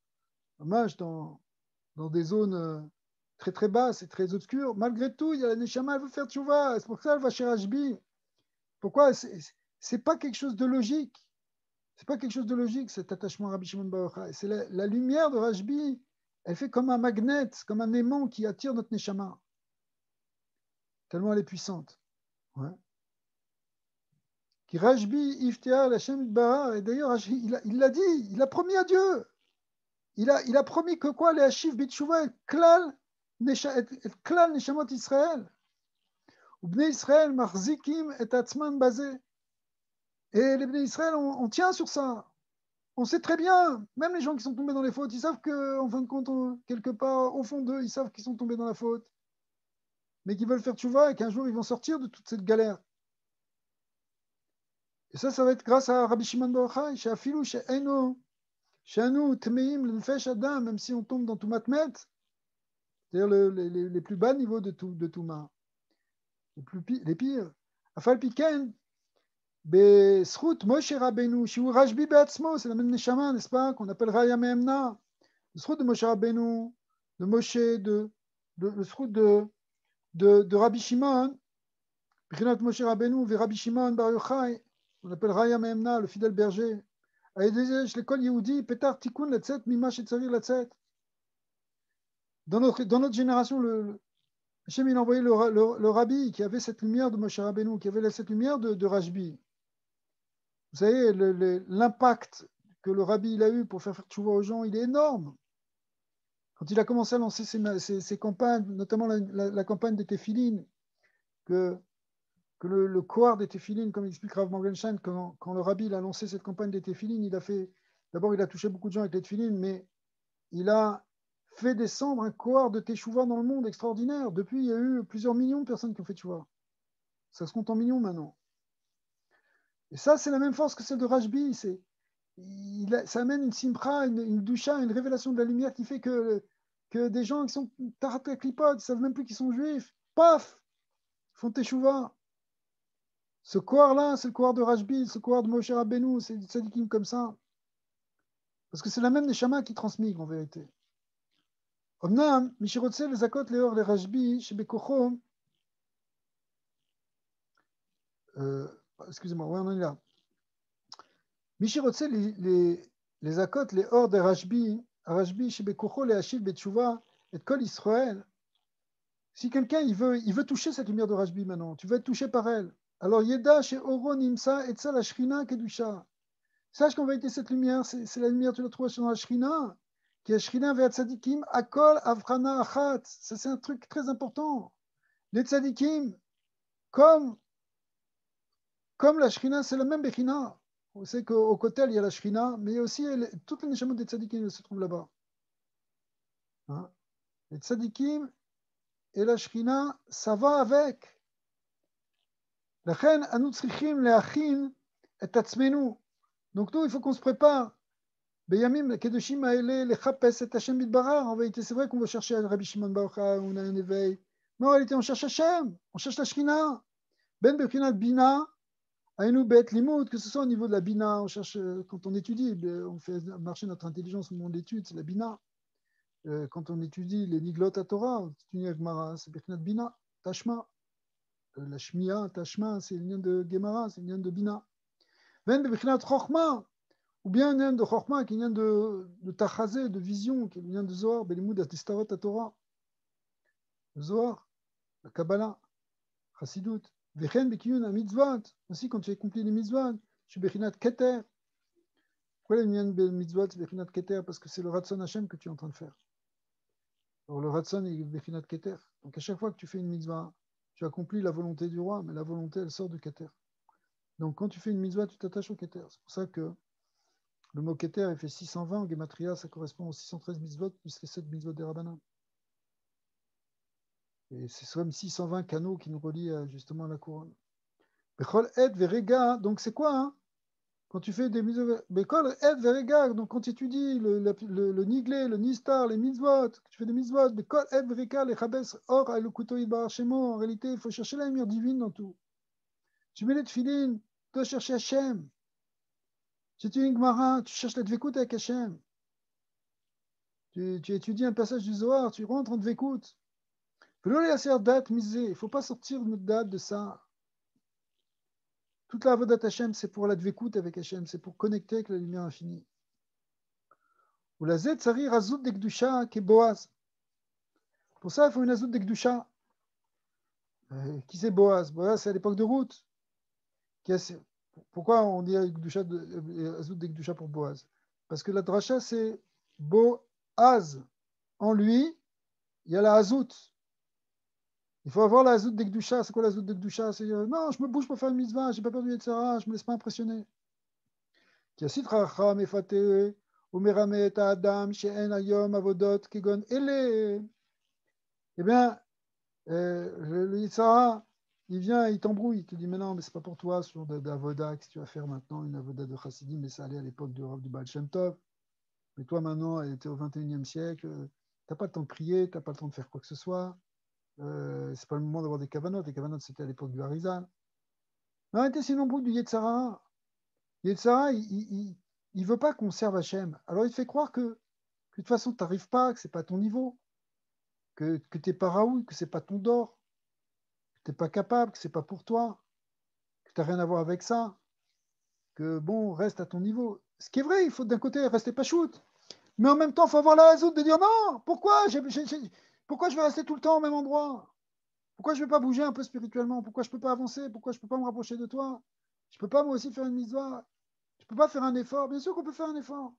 dans des zones très très basses et très obscures. Malgré tout, il y a la Neshama, elle veut faire tchouva, c'est pour ça qu'elle va chez Rajbi. Pourquoi? C'est pas quelque chose de logique. C'est pas quelque chose de logique, cet attachement à Rabbi Shimon Bar Yochai. C'est la lumière de Rajbi, elle fait comme un magnet, comme un aimant qui attire notre Neshama. Tellement elle est puissante. Ouais. Qui Rajbi, Iftiar, Hashem Itbarah, et d'ailleurs, il l'a dit, il a promis à Dieu. Il a promis que quoi? Les Hashif Bitshuva et Klal Neshamot Israël. Ou Bnei Israël, Marzikim et Atzman Bazé. Et les Bnei Israël, on tient sur ça. On sait très bien, même les gens qui sont tombés dans les fautes, ils savent qu'en fin de compte, quelque part, au fond d'eux, ils savent qu'ils sont tombés dans la faute. Mais qu'ils veulent faire tchouva et qu'un jour, ils vont sortir de toute cette galère. Et ça va être grâce à Rabbi Shimon Bar Yochai, chez Afilou, chez Eino, chez Anou, Tmeim, le Nefesh Adam, même si on tombe dans Toumatmet, c'est-à-dire les plus bas niveaux de Touma, les pires. Afal Piken, Besrout Moshe Rabbeinu, Shiu Rajbi Beatzmo, c'est la même Neshama, n'est-ce pas, qu'on appelle Raya Mehemna. Le Srout de Moshe Rabbeinu, de Moshe, le Srout de Rabbi Shimon, Bichinat Moshe Rabbeinu, ve Rabbi Shimon Bar Yochai, on appelle Raya Mehemna, le fidèle berger. L'école Yehudi, Petar Tikkun Latzet, Mima Shetzarir Latzet. Dans notre génération, Hachem, il a envoyé le rabbi qui avait cette lumière de Moshe Rabbeinu, qui avait cette lumière de Rajbi. Vous savez, l'impact que le rabbi il a eu pour faire tchouva aux gens, il est énorme. Quand il a commencé à lancer ses campagnes, notamment la campagne des téphilines, que le Kohar des téphilines, comme explique Rav Morgenstein, quand le rabbi il a lancé cette campagne des téphilines, d'abord il a touché beaucoup de gens avec les téphilines, mais il a fait descendre un Kohar de Teshuvah dans le monde extraordinaire. Depuis, il y a eu plusieurs millions de personnes qui ont fait Teshuvah. Ça se compte en millions maintenant. Et ça, c'est la même force que celle de Rajbi. Ça amène une simcha, une doucha, une révélation de la lumière qui fait que des gens qui sont tarat klipot, ils ne savent même plus qu'ils sont juifs, paf, font Teshuvah. Ce Kohar-là, c'est le Kohar de Rajbi, ce Kohar de Moshe Rabbeinu, c'est des tzadikim comme ça. Parce que c'est la même Neshama qui transmigre en vérité. אמנם, מי שרוצה לזכות לאור לרשב"י שבכוחו, excusez-moi, ouais, on est là. מי שרוצה לזכות לאור הרשב"י שבכוחו להשיב בתשובה את כל ישראל, si quelqu'un il veut toucher cette lumière de Rajbi maintenant, tu veux être touché par elle, alors yeda she'oro nimsa etza la shrina kedusha. Sache qu'en vérité cette lumière, c'est la lumière, tu la trouves sur la shrina, qui est Shrina ve'at tzadikim akol avrana achat. Ça, c'est un truc très important. Les tzadikim, comme la Shrina, c'est la même Bechina. On sait qu'au Kotel, il y a la Shrina, mais aussi toutes les neshamot des tzadikim se trouvent là-bas. Hein? Les tzadikim et la Shrina, ça va avec. לכן אנו צריכים להכין את עצמנו. Donc nous, il faut qu'on se prépare. בימים הקדושים האלה לחפש את השם יתברך. En vérité, c'est vrai qu'on va chercher Rabbi Shimon Bar Yochai, on a un éveil. Mais en réalité, on cherche Hashem, on cherche la Shrina. Ben Bechina Bina, Aïnou Bet Limoud, que ce soit au niveau de la Bina, on cherche, quand on étudie, on fait marcher notre intelligence au moment d'étude, c'est la Bina. Quand on étudie les Niglot à Torah, c'est Bechina Bina, Tashma. La Shmiya, Tashma, c'est le lien de Gemara, c'est le lien de Bina. Ben Bechina Chochma, ou bien un lien de Chorma, qui vient de Tachazé, de vision, qui vient de Zohar, Belimud Astistarot Torah, le Zohar, la Kabbalah, Chassidut, Vechen Bekiyun Mitzvot, aussi quand tu as accompli les mitzvot, tu es Bechinat Keter. Pourquoi le lien de mitzvot, Bechinat Keter? Parce que c'est le Ratzon Hashem que tu es en train de faire. Alors le Ratzon est Bechinat Keter. Donc à chaque fois que tu fais une mitzvah, tu accomplis la volonté du roi, mais la volonté, elle sort du Keter. Donc quand tu fais une mitzvah, tu t'attaches au Keter. C'est pour ça que le mot Keter, il fait 620 en Gematria, ça correspond aux 613 mitzvot plus les 7 mitzvot des Rabbanan. Et c'est comme 620 canaux qui nous relient justement à la couronne. Bechol et verega, donc c'est quoi hein? Quand tu fais des mitzvot, Bechol et verega, donc quand tu étudies le niglé, le nistar, les mitzvot, tu fais des mitzvot, Bechol et verega, les chabes, or, le couteau idbar shemo, en réalité, il faut chercher la lumière divine dans tout. Tu mets les tefilines, tu dois chercher Hachem. Tu étudies une Gemara, tu cherches la dvekout avec Hachem. Tu étudies un passage du Zohar, tu rentres en dvekout. Il ne faut pas sortir notre date de ça. Toute la avodat Hachem, c'est pour la dvekout avec Hachem, c'est pour connecter avec la lumière infinie. Ou la zet sari razout de Gdusha qui est Boaz. Pour ça, il faut une azout de Gdusha. Qui c'est Boaz? Boaz, c'est à l'époque de Ruth. Pourquoi on dit azout de Gdusha pour Boaz? Parce que la dracha, c'est Boaz. En lui, il y a la azout. Il faut avoir la azout de Gdusha. C'est quoi la azout de Gdusha? C'est non, je me bouge pour faire une mitzvah, j'ai pas perdu Yetzara, je me laisse pas impressionner. Qui a sitra mefate umerame et adam she'en ayom avodot kegon ele. Eh bien, le Yetzara, il vient, il t'embrouille, il te dit mais non, mais c'est pas pour toi ce genre d'avoda que tu vas faire maintenant, une avoda de chassidim, mais ça allait à l'époque du Baal Shem Tov. Mais toi maintenant, elle était au 21e siècle, t'as pas le temps de prier, t'as pas le temps de faire quoi que ce soit. C'est pas le moment d'avoir des kavanotes. Les kavanotes, c'était à l'époque du Harizal. Mais arrêtez, c'est l'embrouille du Yetzara. Yetzara, il veut pas qu'on serve Hachem. Alors il te fait croire que de toute façon, tu n'arrives pas, que c'est pas ton niveau, que tu n'es pas Raoul, que c'est pas ton d'or, que tu n'es pas capable, que c'est pas pour toi, que tu n'as rien à voir avec ça, que bon, reste à ton niveau. Ce qui est vrai, il faut d'un côté rester pas shoot. Mais en même temps, il faut avoir la raison de dire non, pourquoi je vais rester tout le temps au même endroit? Pourquoi je ne vais pas bouger un peu spirituellement? Pourquoi je ne peux pas avancer? Pourquoi je ne peux pas me rapprocher de toi? Je ne peux pas moi aussi faire une mitzvah? Je ne peux pas faire un effort? Bien sûr qu'on peut faire un effort.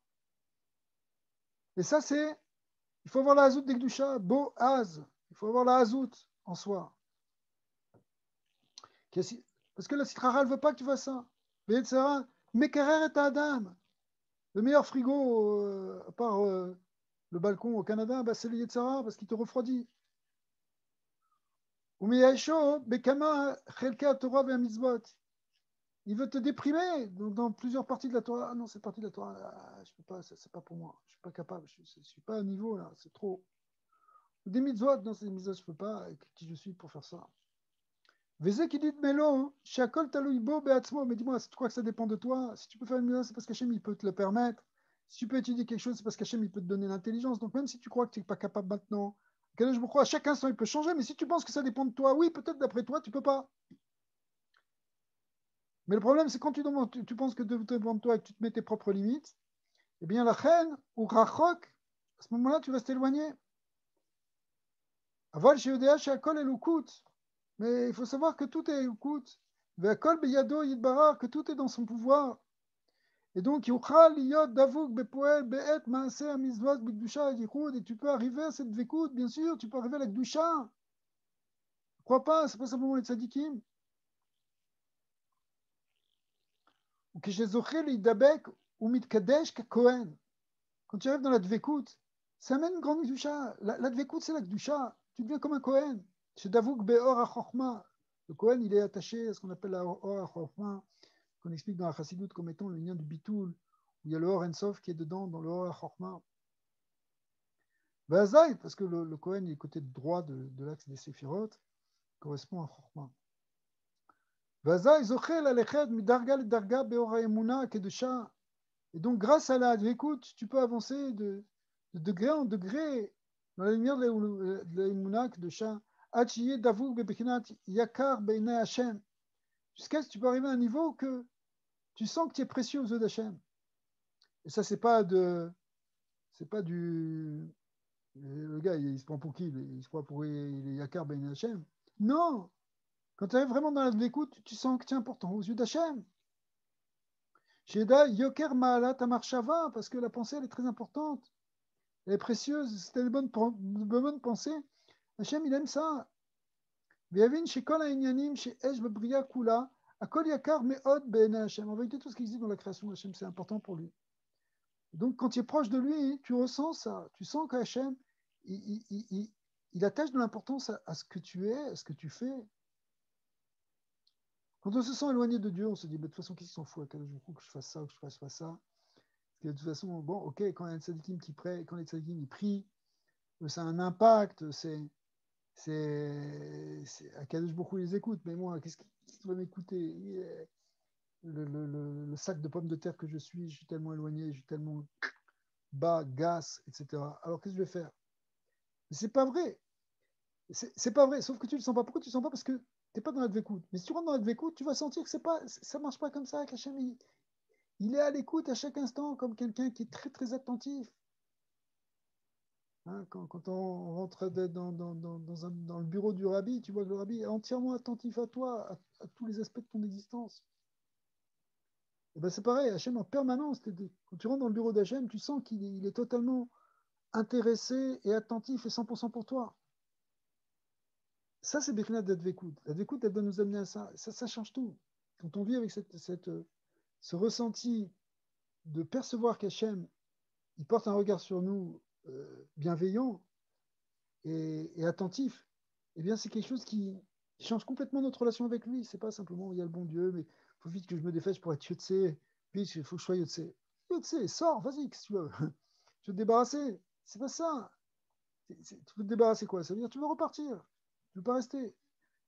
Et ça, c'est, il faut avoir la hazout d'Ekdusha, Boaz. Il faut avoir la hazout en soi. Parce que la citrara, elle ne veut pas que tu fasses ça. Ve'etzera, Mekarer et Adam. Le meilleur frigo, à part le balcon au Canada, bah, c'est le Yetzara, parce qu'il te refroidit. Il veut te déprimer dans plusieurs parties de la Torah. Ah non, cette partie de la Torah, je peux pas, c'est pas pour moi. Je suis pas capable, je suis pas à niveau là, c'est trop. Des mitzvot, non, c'est des mitzvot, je peux pas. Qui je suis pour faire ça? Vézé qui dit Mélo, Shakol Talouibo Beatzmo, mais dis-moi, si tu crois que ça dépend de toi, si tu peux faire une mitzvah, c'est parce qu'Hachem il peut te le permettre. Si tu peux étudier quelque chose, c'est parce qu'Hachem il peut te donner l'intelligence. Donc même si tu crois que tu n'es pas capable maintenant, je me crois, à chaque instant il peut changer, mais si tu penses que ça dépend de toi, oui, peut-être d'après toi, tu peux pas. Mais le problème, c'est quand tu penses que tout dépend de toi et que tu te mets tes propres limites, eh bien la reine ou rachok, à ce moment-là, tu vas t'éloigner. Aval chez EDH, chez Akol et Lukut. Mais il faut savoir que tout est Lukut. Ve'akol beyado yidbarar, que tout est dans son pouvoir. Et donc, yuchal yod davuk bepoel be'et maaseh amizvot b'gdusha yichud. Et tu peux arriver à cette vékout, bien sûr, tu peux arriver à la gdusha. Ne crois pas, c'est pas simplement les tzadikim. Ou que j'ai zoché l'idabek ou mitkadesh ka Kohen. Quand tu arrives dans la dvekout, ça amène une grande gdusha. La dvekout, c'est la gdusha. Tu deviens comme un Kohen. Chez Davuk be'or ha-chochma. Le Kohen, il est attaché à ce qu'on appelle la or ha-chochma, qu'on explique dans la Chassidut comme étant le lien du bitoul, où il y a le or ensof qui est dedans, dans le or ha-chochma. Vazaï, parce que le Kohen est côté droit de l'axe des séphirotes, correspond à chochma. Vazaï zochel alechet midarga le darga be'or ha-emuna kedusha. Et donc, grâce à la écoute, tu peux avancer de degré en degré dans la lumière de l'Emunach de Shah. Achiye davuk bebechinat yakar beinei Hashem. Jusqu'à ce que tu peux arriver à un niveau que tu sens que tu es précieux aux yeux d'Hachem. Et ça, c'est pas du, le gars, il se prend pour qui? Il se prend pour il est Yakar Ben Hachem. Non! Quand tu arrives vraiment dans l'écoute, tu sens que tu es important aux yeux d'Hachem. Sheda Yoker Ma'ala Tamarshava, parce que la pensée, elle est très importante. Elle est précieuse. C'était une bonne pensée. Hachem, il aime ça. V'yavin shekol ha'inyanim she'esh bebriya kula, akol yakar me'od be'enei Hachem. En vérité, tout ce qui existe dans la création d'Hachem, c'est important pour lui. Donc, quand tu es proche de lui, tu ressens ça. Tu sens qu'Hachem, il attache de l'importance à ce que tu es, à ce que tu fais. Quand on se sent éloigné de Dieu, on se dit, de toute façon, qu'est-ce qu'il s'en fout? Que je fasse ça ou que je fasse pas ça? Parce que de toute façon, bon, ok, quand il y a un tzadikim qui prie, quand les tzadikim ils prient, ça a un impact, à Kadosh Baruch Hu, les écoute, mais moi, qu'est-ce qui va m'écouter? Le sac de pommes de terre que je suis tellement éloigné, je suis tellement bas, gas, etc. Alors qu'est-ce que je vais faire? Mais c'est pas vrai. C'est pas vrai, sauf que tu le sens pas. Pourquoi tu le sens pas? Parce que tu n'es pas dans la dvécoute. Mais si tu rentres dans la dvécoute, tu vas sentir que ça marche pas comme ça, qu'Hachem, il est à l'écoute à chaque instant, comme quelqu'un qui est très très attentif. Hein, quand on rentre dans le bureau du rabbi, tu vois que le rabbi est entièrement attentif à toi, à tous les aspects de ton existence. Et ben c'est pareil, Hachem en permanence. Quand tu rentres dans le bureau d'Hachem, tu sens qu'il est totalement intéressé et attentif et 100% pour toi. Ça, c'est Bechinat d'Advekout. L'Advekout, elle doit nous amener à ça. Ça change tout. Quand on vit avec ce ressenti de percevoir qu'Hachem, il porte un regard sur nous bienveillant et attentif, eh bien, c'est quelque chose qui change complètement notre relation avec lui. C'est pas simplement, il y a le bon Dieu, mais il faut vite que je me défèche pour être Yotse. Vite, il faut que je sois Yotse. Yotse, sors, vas-y, qu'est-ce que tu veux? Je veux te débarrasser. C'est pas ça. Tu veux te débarrasser quoi? Ça veut dire tu veux repartir. Tu veux pas rester.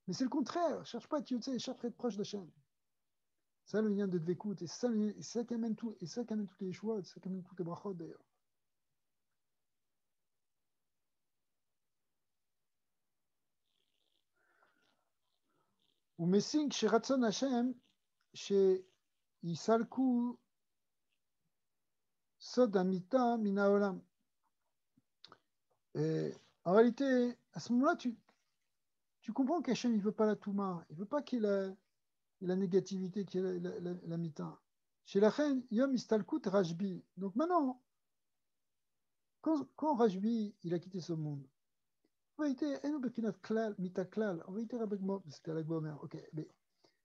Mais c'est le contraire. Cherche pas à être Yotse, cherche à être proche d'Hachem. Ça, le lien de Dvekout, et c'est ça qui amène tout, et ça qui amène toutes les choix, c'est ça qui amène toutes les brachot d'ailleurs. Ou Messing chez Ratson Hachem, chez Isalku Sod Amita Minaolam. Et en réalité, à ce moment-là, tu comprends qu'Hachem, il ne veut pas la Touma, il ne veut pas qu'il y ait la négativité, qu'il y ait la Mita. Chez la reine, Yom Istalkut Rajbi. Donc maintenant, quand Rajbi, il a quitté ce monde, en vérité, Mita Klal, en vérité, c'était la Gomer, ok, mais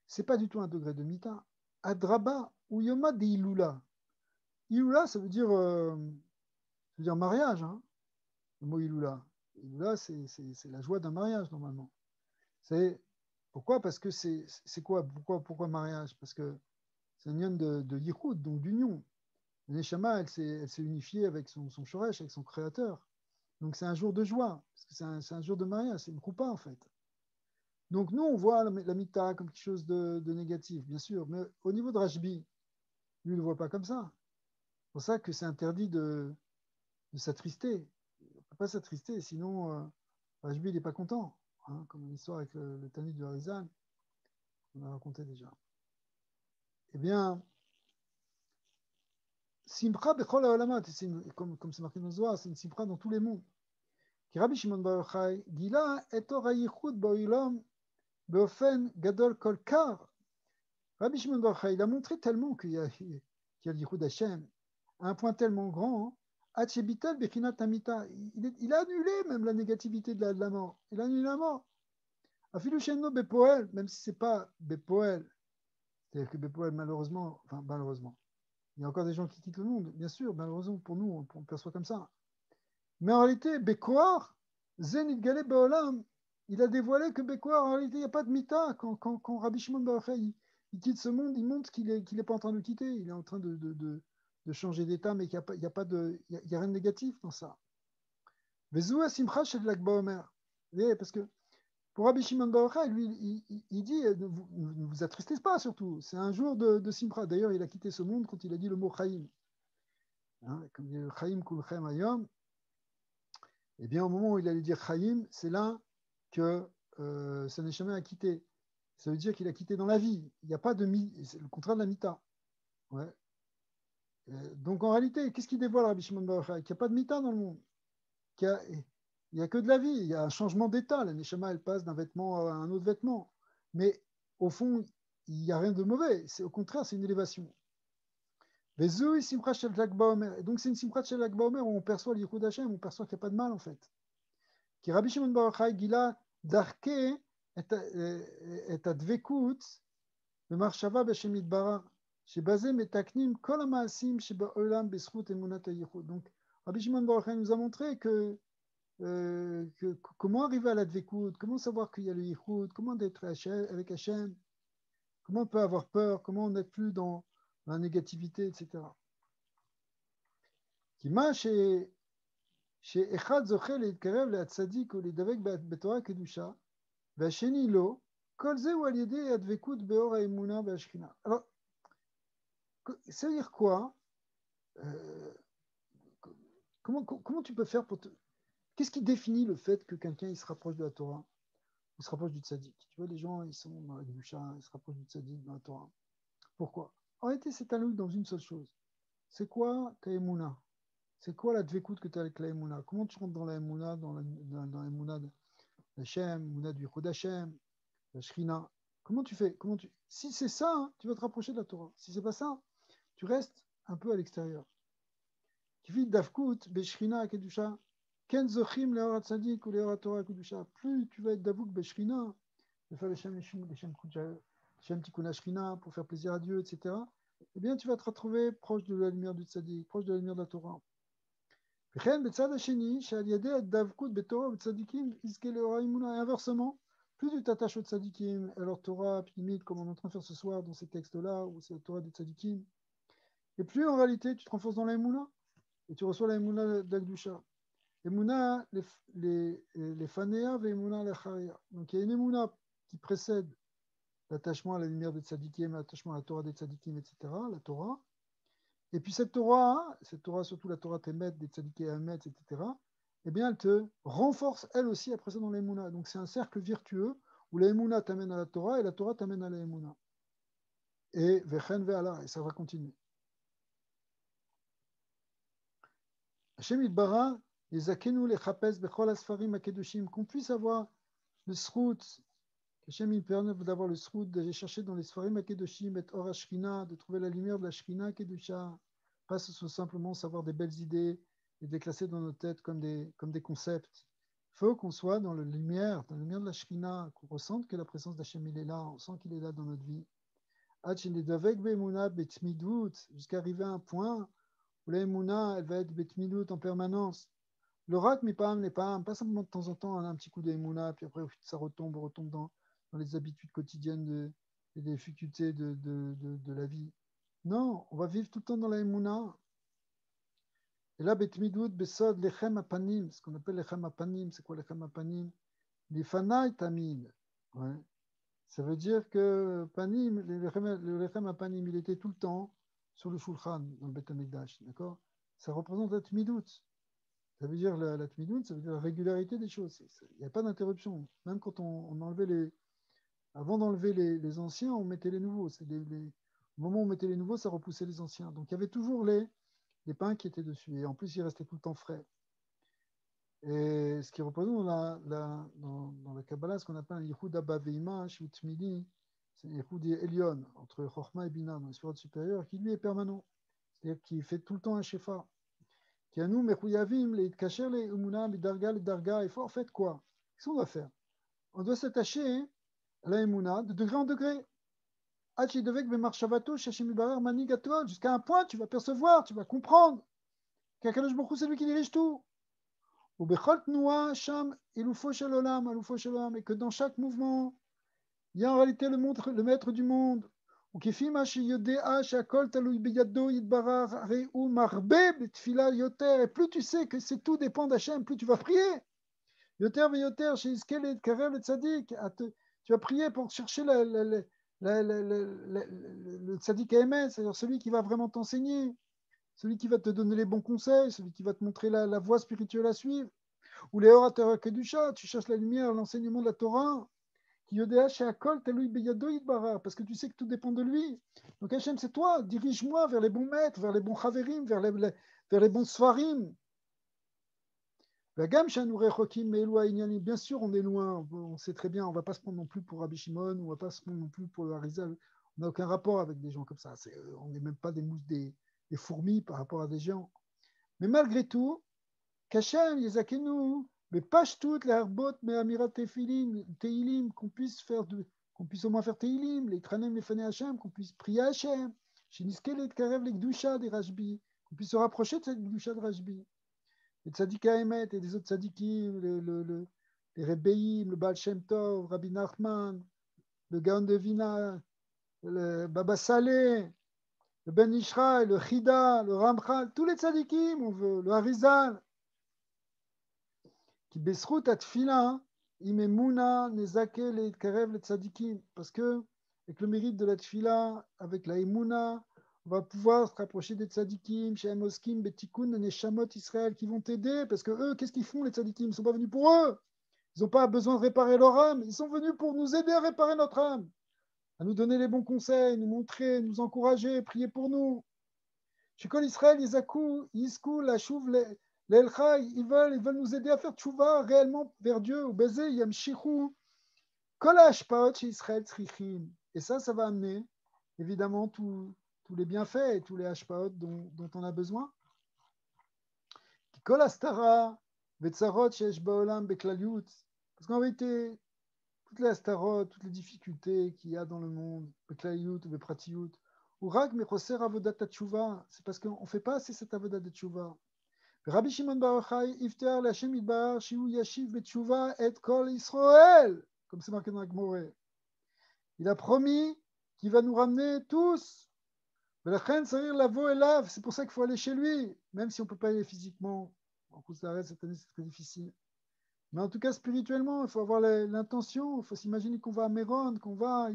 c'est pas du tout un degré de Mita. Adraba ou Yoma de Ilula. Ilula, ça veut dire mariage, hein, le mot Ilula. Ilula, c'est la joie d'un mariage, normalement. C'est pourquoi? Parce que c'est quoi? Pourquoi mariage? Parce que c'est un union de Yichud, donc d'union. Le Neshama, elle s'est unifiée avec son Shoresh, avec son créateur. Donc c'est un jour de joie, parce que c'est un jour de mariage, c'est une coupa en fait. Donc nous, on voit la Mita comme quelque chose de négatif, bien sûr, mais au niveau de Rajbi, lui, il ne le voit pas comme ça. C'est pour ça que c'est interdit de s'attrister. On ne peut pas s'attrister, sinon Rajbi, il n'est pas content, hein, comme l'histoire avec le Talmud du Harizal, on a raconté déjà. Eh bien, Simcha bechol haolamat, comme c'est marqué dans le Zohar, c'est une Simcha dans tous les mondes. Qui Rabbi Shimon bar Yochai, Gila et or hayichud ba'olam beofen gadol kol kar. Rabbi Shimon bar Yochai, il a montré tellement qu'il y a le yichud Hashem, à un point tellement grand, Hachebital bechinat amita, il a annulé même la négativité de la mort. Il a annulé la mort. Afilu shenno bepoel, même si c'est pas bepoel, c'est-à-dire que bepoel, malheureusement, il y a encore des gens qui quittent le monde, bien sûr, malheureusement pour nous, on perçoit comme ça. Mais en réalité, Bekoar, Zenit Galé Baolam, il a dévoilé que Bekoar, en réalité, il n'y a pas de mita. Quand Rabbi Shimon Bar Yochai, il quitte ce monde, il montre qu'il n'est pas en train de le quitter, il est en train de changer d'état, mais qu'il n'y a, pas de, il y a rien de négatif dans ça. Vezou Simcha Shel Lag Baomer. Parce que pour Rabbi Shimon Bar Yochai, lui, il dit ne vous attristez pas surtout. C'est un jour de Simcha. D'ailleurs, il a quitté ce monde quand il a dit le mot Chaim. Hein, comme il dit Chaim Kulchem Ayom. Eh bien, au moment où il allait dire Chaim, c'est là que ça n'est jamais à quitter. Ça veut dire qu'il a quitté dans la vie. Il n'y a pas de c'est le contraire de la mita. Ouais. Donc en réalité, qu'est-ce qui dévoile Rabbi Shimon Bar Yochai? Qu'il n'y a pas de mita dans le monde. Il n'y a que de la vie, il y a un changement d'état. La neshama, elle passe d'un vêtement à un autre vêtement. Mais au fond, il n'y a rien de mauvais. Au contraire, c'est une élévation. Et donc c'est une simchat shel Lag BaOmer où on perçoit l'Yichud Hashem, on perçoit qu'il n'y a pas de mal en fait. Qui Rabbi Shimon Bar Yochai gila darke et advekut במחשבה בשם יתברך, שבזה מתקנים כל המעשים שבעולם בזכות אמונת הייחוד. Donc, Rabbi Shimon Bar Yochai nous a montré que comment arriver à la dvekout, comment savoir qu'il y a le yichud, comment être avec Hachem, comment on peut avoir peur, comment on n'est plus dans la négativité, etc. כי מה שאחד זוכה להתקרב להצדיק ולהידבק בתורה קדושה, והשני לא, כל זה הוא על ידי הדבקות באור האמונה והשכינה. Alors, ça veut dire quoi? Comment tu peux faire pour te... Qu'est-ce qui définit le fait que quelqu'un il se rapproche de la Torah, il se rapproche du tzaddik? Tu vois, les gens, ils sont dans la Kedusha, ils se rapprochent du tzaddik dans la Torah. Pourquoi? En réalité, c'est alloué dans une seule chose. C'est quoi ta emuna? C'est quoi la dvekout que tu as avec la emuna? Comment tu rentres dans la emuna, dans l'emuna de Hashem, emuna du Yichud Hashem, la Shrina? Comment tu fais? Si c'est ça, hein, tu vas te rapprocher de la Torah. Si c'est pas ça, tu restes un peu à l'extérieur. Tu vis d'Avkout, Beshrina, Kedusha, Ken Zochim, Leora Tzadik ou Leora Torah, Kedusha. Plus tu vas être d'Avouk, Beshrina, de faire les Shem Tikkun Shrina pour faire plaisir à Dieu, etc. Eh bien, tu vas te retrouver proche de la lumière du Tzadik, proche de la lumière de la Torah. Et inversement, plus tu t'attaches au tzadikim, à leur Torah, Pnimit, comme on est en train de faire ce soir dans ces textes-là, où c'est la Torah des tzadikim, et plus en réalité tu te renforces dans la Emouna, et tu reçois la Emouna d'Agdusha. Emouna, les Fanéa, et Emouna, les Charia. Donc il y a une Emouna qui précède l'attachement à la lumière des tzadikim, l'attachement à la Torah des tzadikim, etc., la Torah. Et puis cette Torah, surtout la Torah Temet, des tzadikim Hamet, etc., eh bien, elle te renforce, elle aussi, après ça, dans l'Emouna. Donc, c'est un cercle virtueux où l'Emouna t'amène à la Torah et la Torah t'amène à l'Emouna. Et Vechen Ve'ala, et ça va continuer. Hashem Yitbara, Yezakenu Lechapes Bechol Asfarim Akedoshim, qu'on puisse avoir le srout, Hashem il permet d'avoir le srout, d'aller chercher dans les Sfarim Akedoshim, et Or Ashrina, de trouver la lumière de la Shrina Kedusha, pas simplement savoir des belles idées et de les classer dans nos têtes comme des concepts. Il faut qu'on soit dans la lumière de la Shrina, qu'on ressente que la présence d'Hachem il est là, on sent qu'il est là dans notre vie. Jusqu'à arriver à un point où la Emouna, elle va être betmidut en permanence. Le rak mipam n'est pas simplement de temps en temps on a un petit coup de Emouna, puis après ça retombe dans les habitudes quotidiennes et des difficultés de la vie. Non, on va vivre tout le temps dans la Emouna. Et là, betmidut besod lechem apanim, ce qu'on appelle lechem apanim, c'est quoi lechem apanim? Lifanaï tamid. Ouais. Ça veut dire que panim, le lechem apanim, il était tout le temps sur le shulchan dans le Bet HaMikdash, d'accord? Ça représente la tmidut. Ça veut dire la tmidut, ça veut dire la régularité des choses. Il n'y a pas d'interruption. Même quand on enlevait avant d'enlever les anciens, on mettait les nouveaux. Au moment où on mettait les nouveaux, ça repoussait les anciens. Donc il y avait toujours les pains qui étaient dessus. Et en plus, ils restaient tout le temps frais. Et ce qui représente dans la Kabbalah, ce qu'on appelle un Yichud Abba Veima, Shut Tmidi, c'est un Yichud Elion, entre Chochma et Bina, dans le sphère supérieure, qui lui est permanent. C'est-à-dire qu'il fait tout le temps un Shefa. Qui a nous, Mechuyavim, les Kacher, les Umuna, les Darga, les Darga. Il faut en fait quoi? Qu'est-ce qu'on doit faire? On doit s'attacher à la Emuna de degré en degré. Jusqu'à un point, tu vas percevoir, tu vas comprendre qu'Akadosh Baruch Hu, c'est lui qui dirige tout. Et que dans chaque mouvement, il y a en réalité le maître du monde. Et plus tu sais que tout dépend d'Hachem, plus tu vas prier. Tu vas prier pour chercher le tzaddik Emet, c'est-à-dire celui qui va vraiment t'enseigner, celui qui va te donner les bons conseils, celui qui va te montrer la voie spirituelle à suivre. Ou les orateurs Kedusha, tu cherches la lumière, l'enseignement de la Torah, Parce que tu sais que tout dépend de lui. Donc Hachem, c'est toi, dirige-moi vers les bons maîtres, vers les bons chaverim, vers les bons sfarim. Bien sûr, on est loin, on sait très bien, on ne va pas se prendre non plus pour Rabbi Shimon, on ne va pas se prendre non plus pour le Harizal. On n'a aucun rapport avec des gens comme ça. On n'est même pas des fourmis par rapport à des gens. Mais malgré tout, Kachem, Yezakenu, mais Pashtout, les Harbot, mais Amirat Teilim, qu'on puisse au moins faire Teilim, les Tranem, les Fané Hachem, qu'on puisse prier Hachem, Shiniske, les Karev, les Gdusha des Rajbi, qu'on puisse se rapprocher de cette Gdusha de Rajbi. Les Tzadika Emet et des autres Tzadikim, les Rebbeim, le Baal Shem Tov, Rabbi Nachman, le Gaon de Vina, le Baba Saleh, le Ben Ishraï, le Chida, le Ramchal, tous les Tzadikim, on veut, le Harizal, qui Besrout Atfila, Imemuna, Nezake, les Karev, les Tzadikim, parce que avec le mérite de la Tfila, avec la Emuna, on va pouvoir se rapprocher des tzadikim, Shem Oskim, Betikun, Neshamot Israël qui vont t'aider, parce que eux, qu'est-ce qu'ils font les tzadikim? Ils ne sont pas venus pour eux. Ils n'ont pas besoin de réparer leur âme. Ils sont venus pour nous aider à réparer notre âme, à nous donner les bons conseils, nous montrer, nous encourager, prier pour nous. Shekol Israël, Yizaku, Yisku, Lachouv, l'Elcha, ils veulent nous aider à faire tchouva réellement vers Dieu. Ou Bézé, Yamshichu, Kol Hashpaot, Israël, Tzrichim. Et ça va amener, évidemment, tous les bienfaits et tous les hashpaot dont on a besoin. Kol Astara, Vetzarot, Shesh Baolam, Beklaliut. Parce qu'en vérité, toutes les astarot, toutes les difficultés qu'il y a dans le monde, Beklaliut ou Bepratiut, ou Rak Mechoser Avodat Tchouva, c'est parce qu'on ne fait pas assez cette Avodat de Tchouva. Rabbi Shimon Bar Yochai, Iftar Lashem Idbar, Shiu Yashiv Betchouva et Kol Israël, comme c'est marqué dans la Gemorah. Il a promis qu'il va nous ramener tous. C'est pour ça qu'il faut aller chez lui, même si on ne peut pas aller physiquement. En coup d'arrêt, cette année, c'est très difficile. Mais en tout cas, spirituellement, il faut avoir l'intention. Il faut s'imaginer qu'on va à Méron, qu'on va à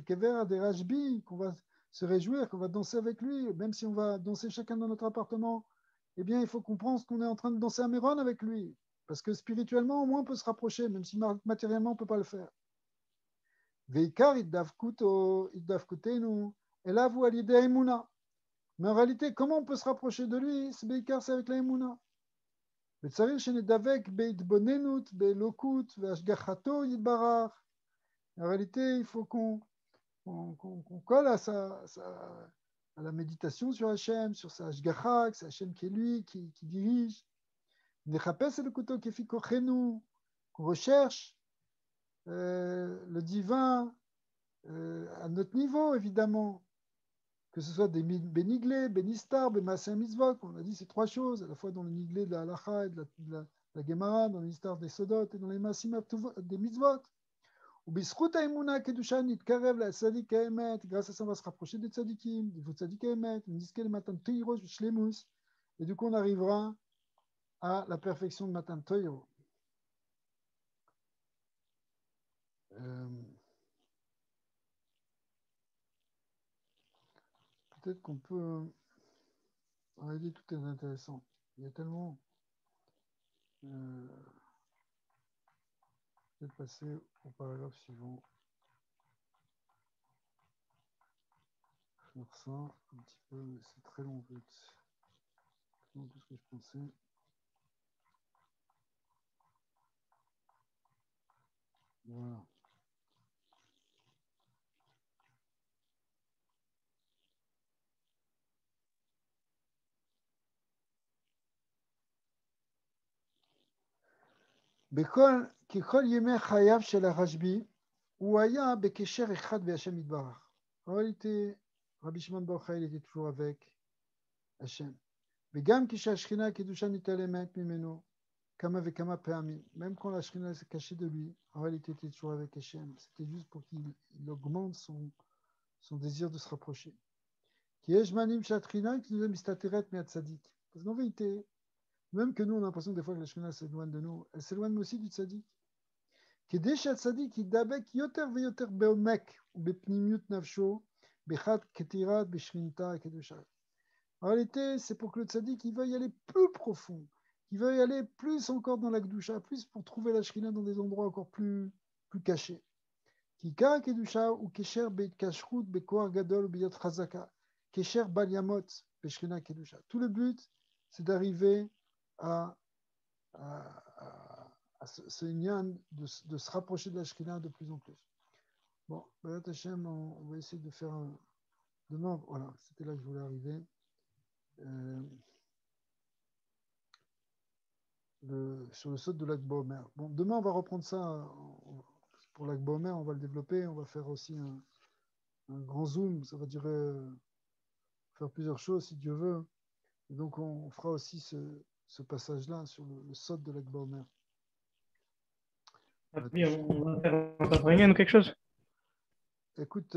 Kever des Rajbi, qu'on va se réjouir, qu'on va danser avec lui, même si on va danser chacun dans notre appartement. Eh bien, il faut comprendre qu'on est en train de danser à Méron avec lui. Parce que spirituellement, au moins, on peut se rapprocher, même si matériellement, on ne peut pas le faire. Veikar idavkutenu, et là vous alliez des Emouna. Mais en réalité, comment on peut se rapprocher de lui? C'est Veikar, c'est avec la Emouna. וצריך שנדבק בהתבוננות, באלוקות והשגחתו יתברך. En réalité, il faut qu'on colle à la méditation sur Hachem, sur sa Hashgacha, c'est Hachem qui est lui, qui dirige. Nechapes elokutto kefi kochenu, qu'on recherche le divin à notre niveau, évidemment, que ce soit des béniglés, bénistar, bémassé mitzvot, on a dit ces trois choses, à la fois dans le niglé de la halacha et de la gemara, dans le nistar des sodot et dans les massim des mitzvot. Ou bisrout haimuna kedusha nitkarev la tzadik haemet, grâce à ça on va se rapprocher des tzadikim, des tzadik haemet, niske le matan toiro shlemus, et du coup on arrivera à la perfection de matan toiro. Peut-être qu'on peut... En réalité, tout est intéressant. Il y a tellement... peut-être passer au paragraphe suivant. Faire ça un petit peu, mais c'est très long en fait. C'est tout ce que je pensais. Voilà. ככל ימי חייו של הרשב"י, הוא היה בקשר אחד בהשם יתברך. En réalité, Rabbi Shimon Bar Yochai était toujours avec Hachem. וגם כשהשכינה הקדושה נתעלמת ממנו, כמה וכמה פעמים, même quand la Shrina s'est cachée de lui, en réalité, il était toujours avec Hachem. C'était juste pour qu'il augmente son désir de se rapprocher. Qui est Jmanim Shatrina, qui nous a mistateret me'atzadik. Parce qu'en vérité, même que nous, on a l'impression des fois que la Shrina s'éloigne de nous, elle s'éloigne aussi du tzadik. כדי שהצדיק ידבק יותר ויותר בעומק ובפנימיות נפשו, בחד כתירת בשכינתה הקדושה. En réalité, c'est pour que le tzaddik il veuille aller plus profond, qu'il veuille aller plus encore dans la Kedusha, plus pour trouver la Shrina dans des endroits encore plus plus caché. Kikar kedusha ou kesher beit kashrut bekoar gadol ou biyot chazaka. Kesher bal yamot beshkina kedusha. Tout le but, c'est d'arriver à ce lien de se rapprocher de la Shekhinah de plus en plus. Bon, B'ezrat Hashem, on va essayer de faire un... Demain, voilà, c'était là que je voulais arriver. Sur le saut de Lag BaOmer. Bon, demain, on va reprendre ça pour Lag BaOmer, on va le développer. On va faire aussi un grand zoom. Ça va durer, faire plusieurs choses si Dieu veut. Et donc, on fera aussi ce passage-là sur le saut de Lag BaOmer.
Oui, on va faire un Safranien ou quelque chose.
Écoute,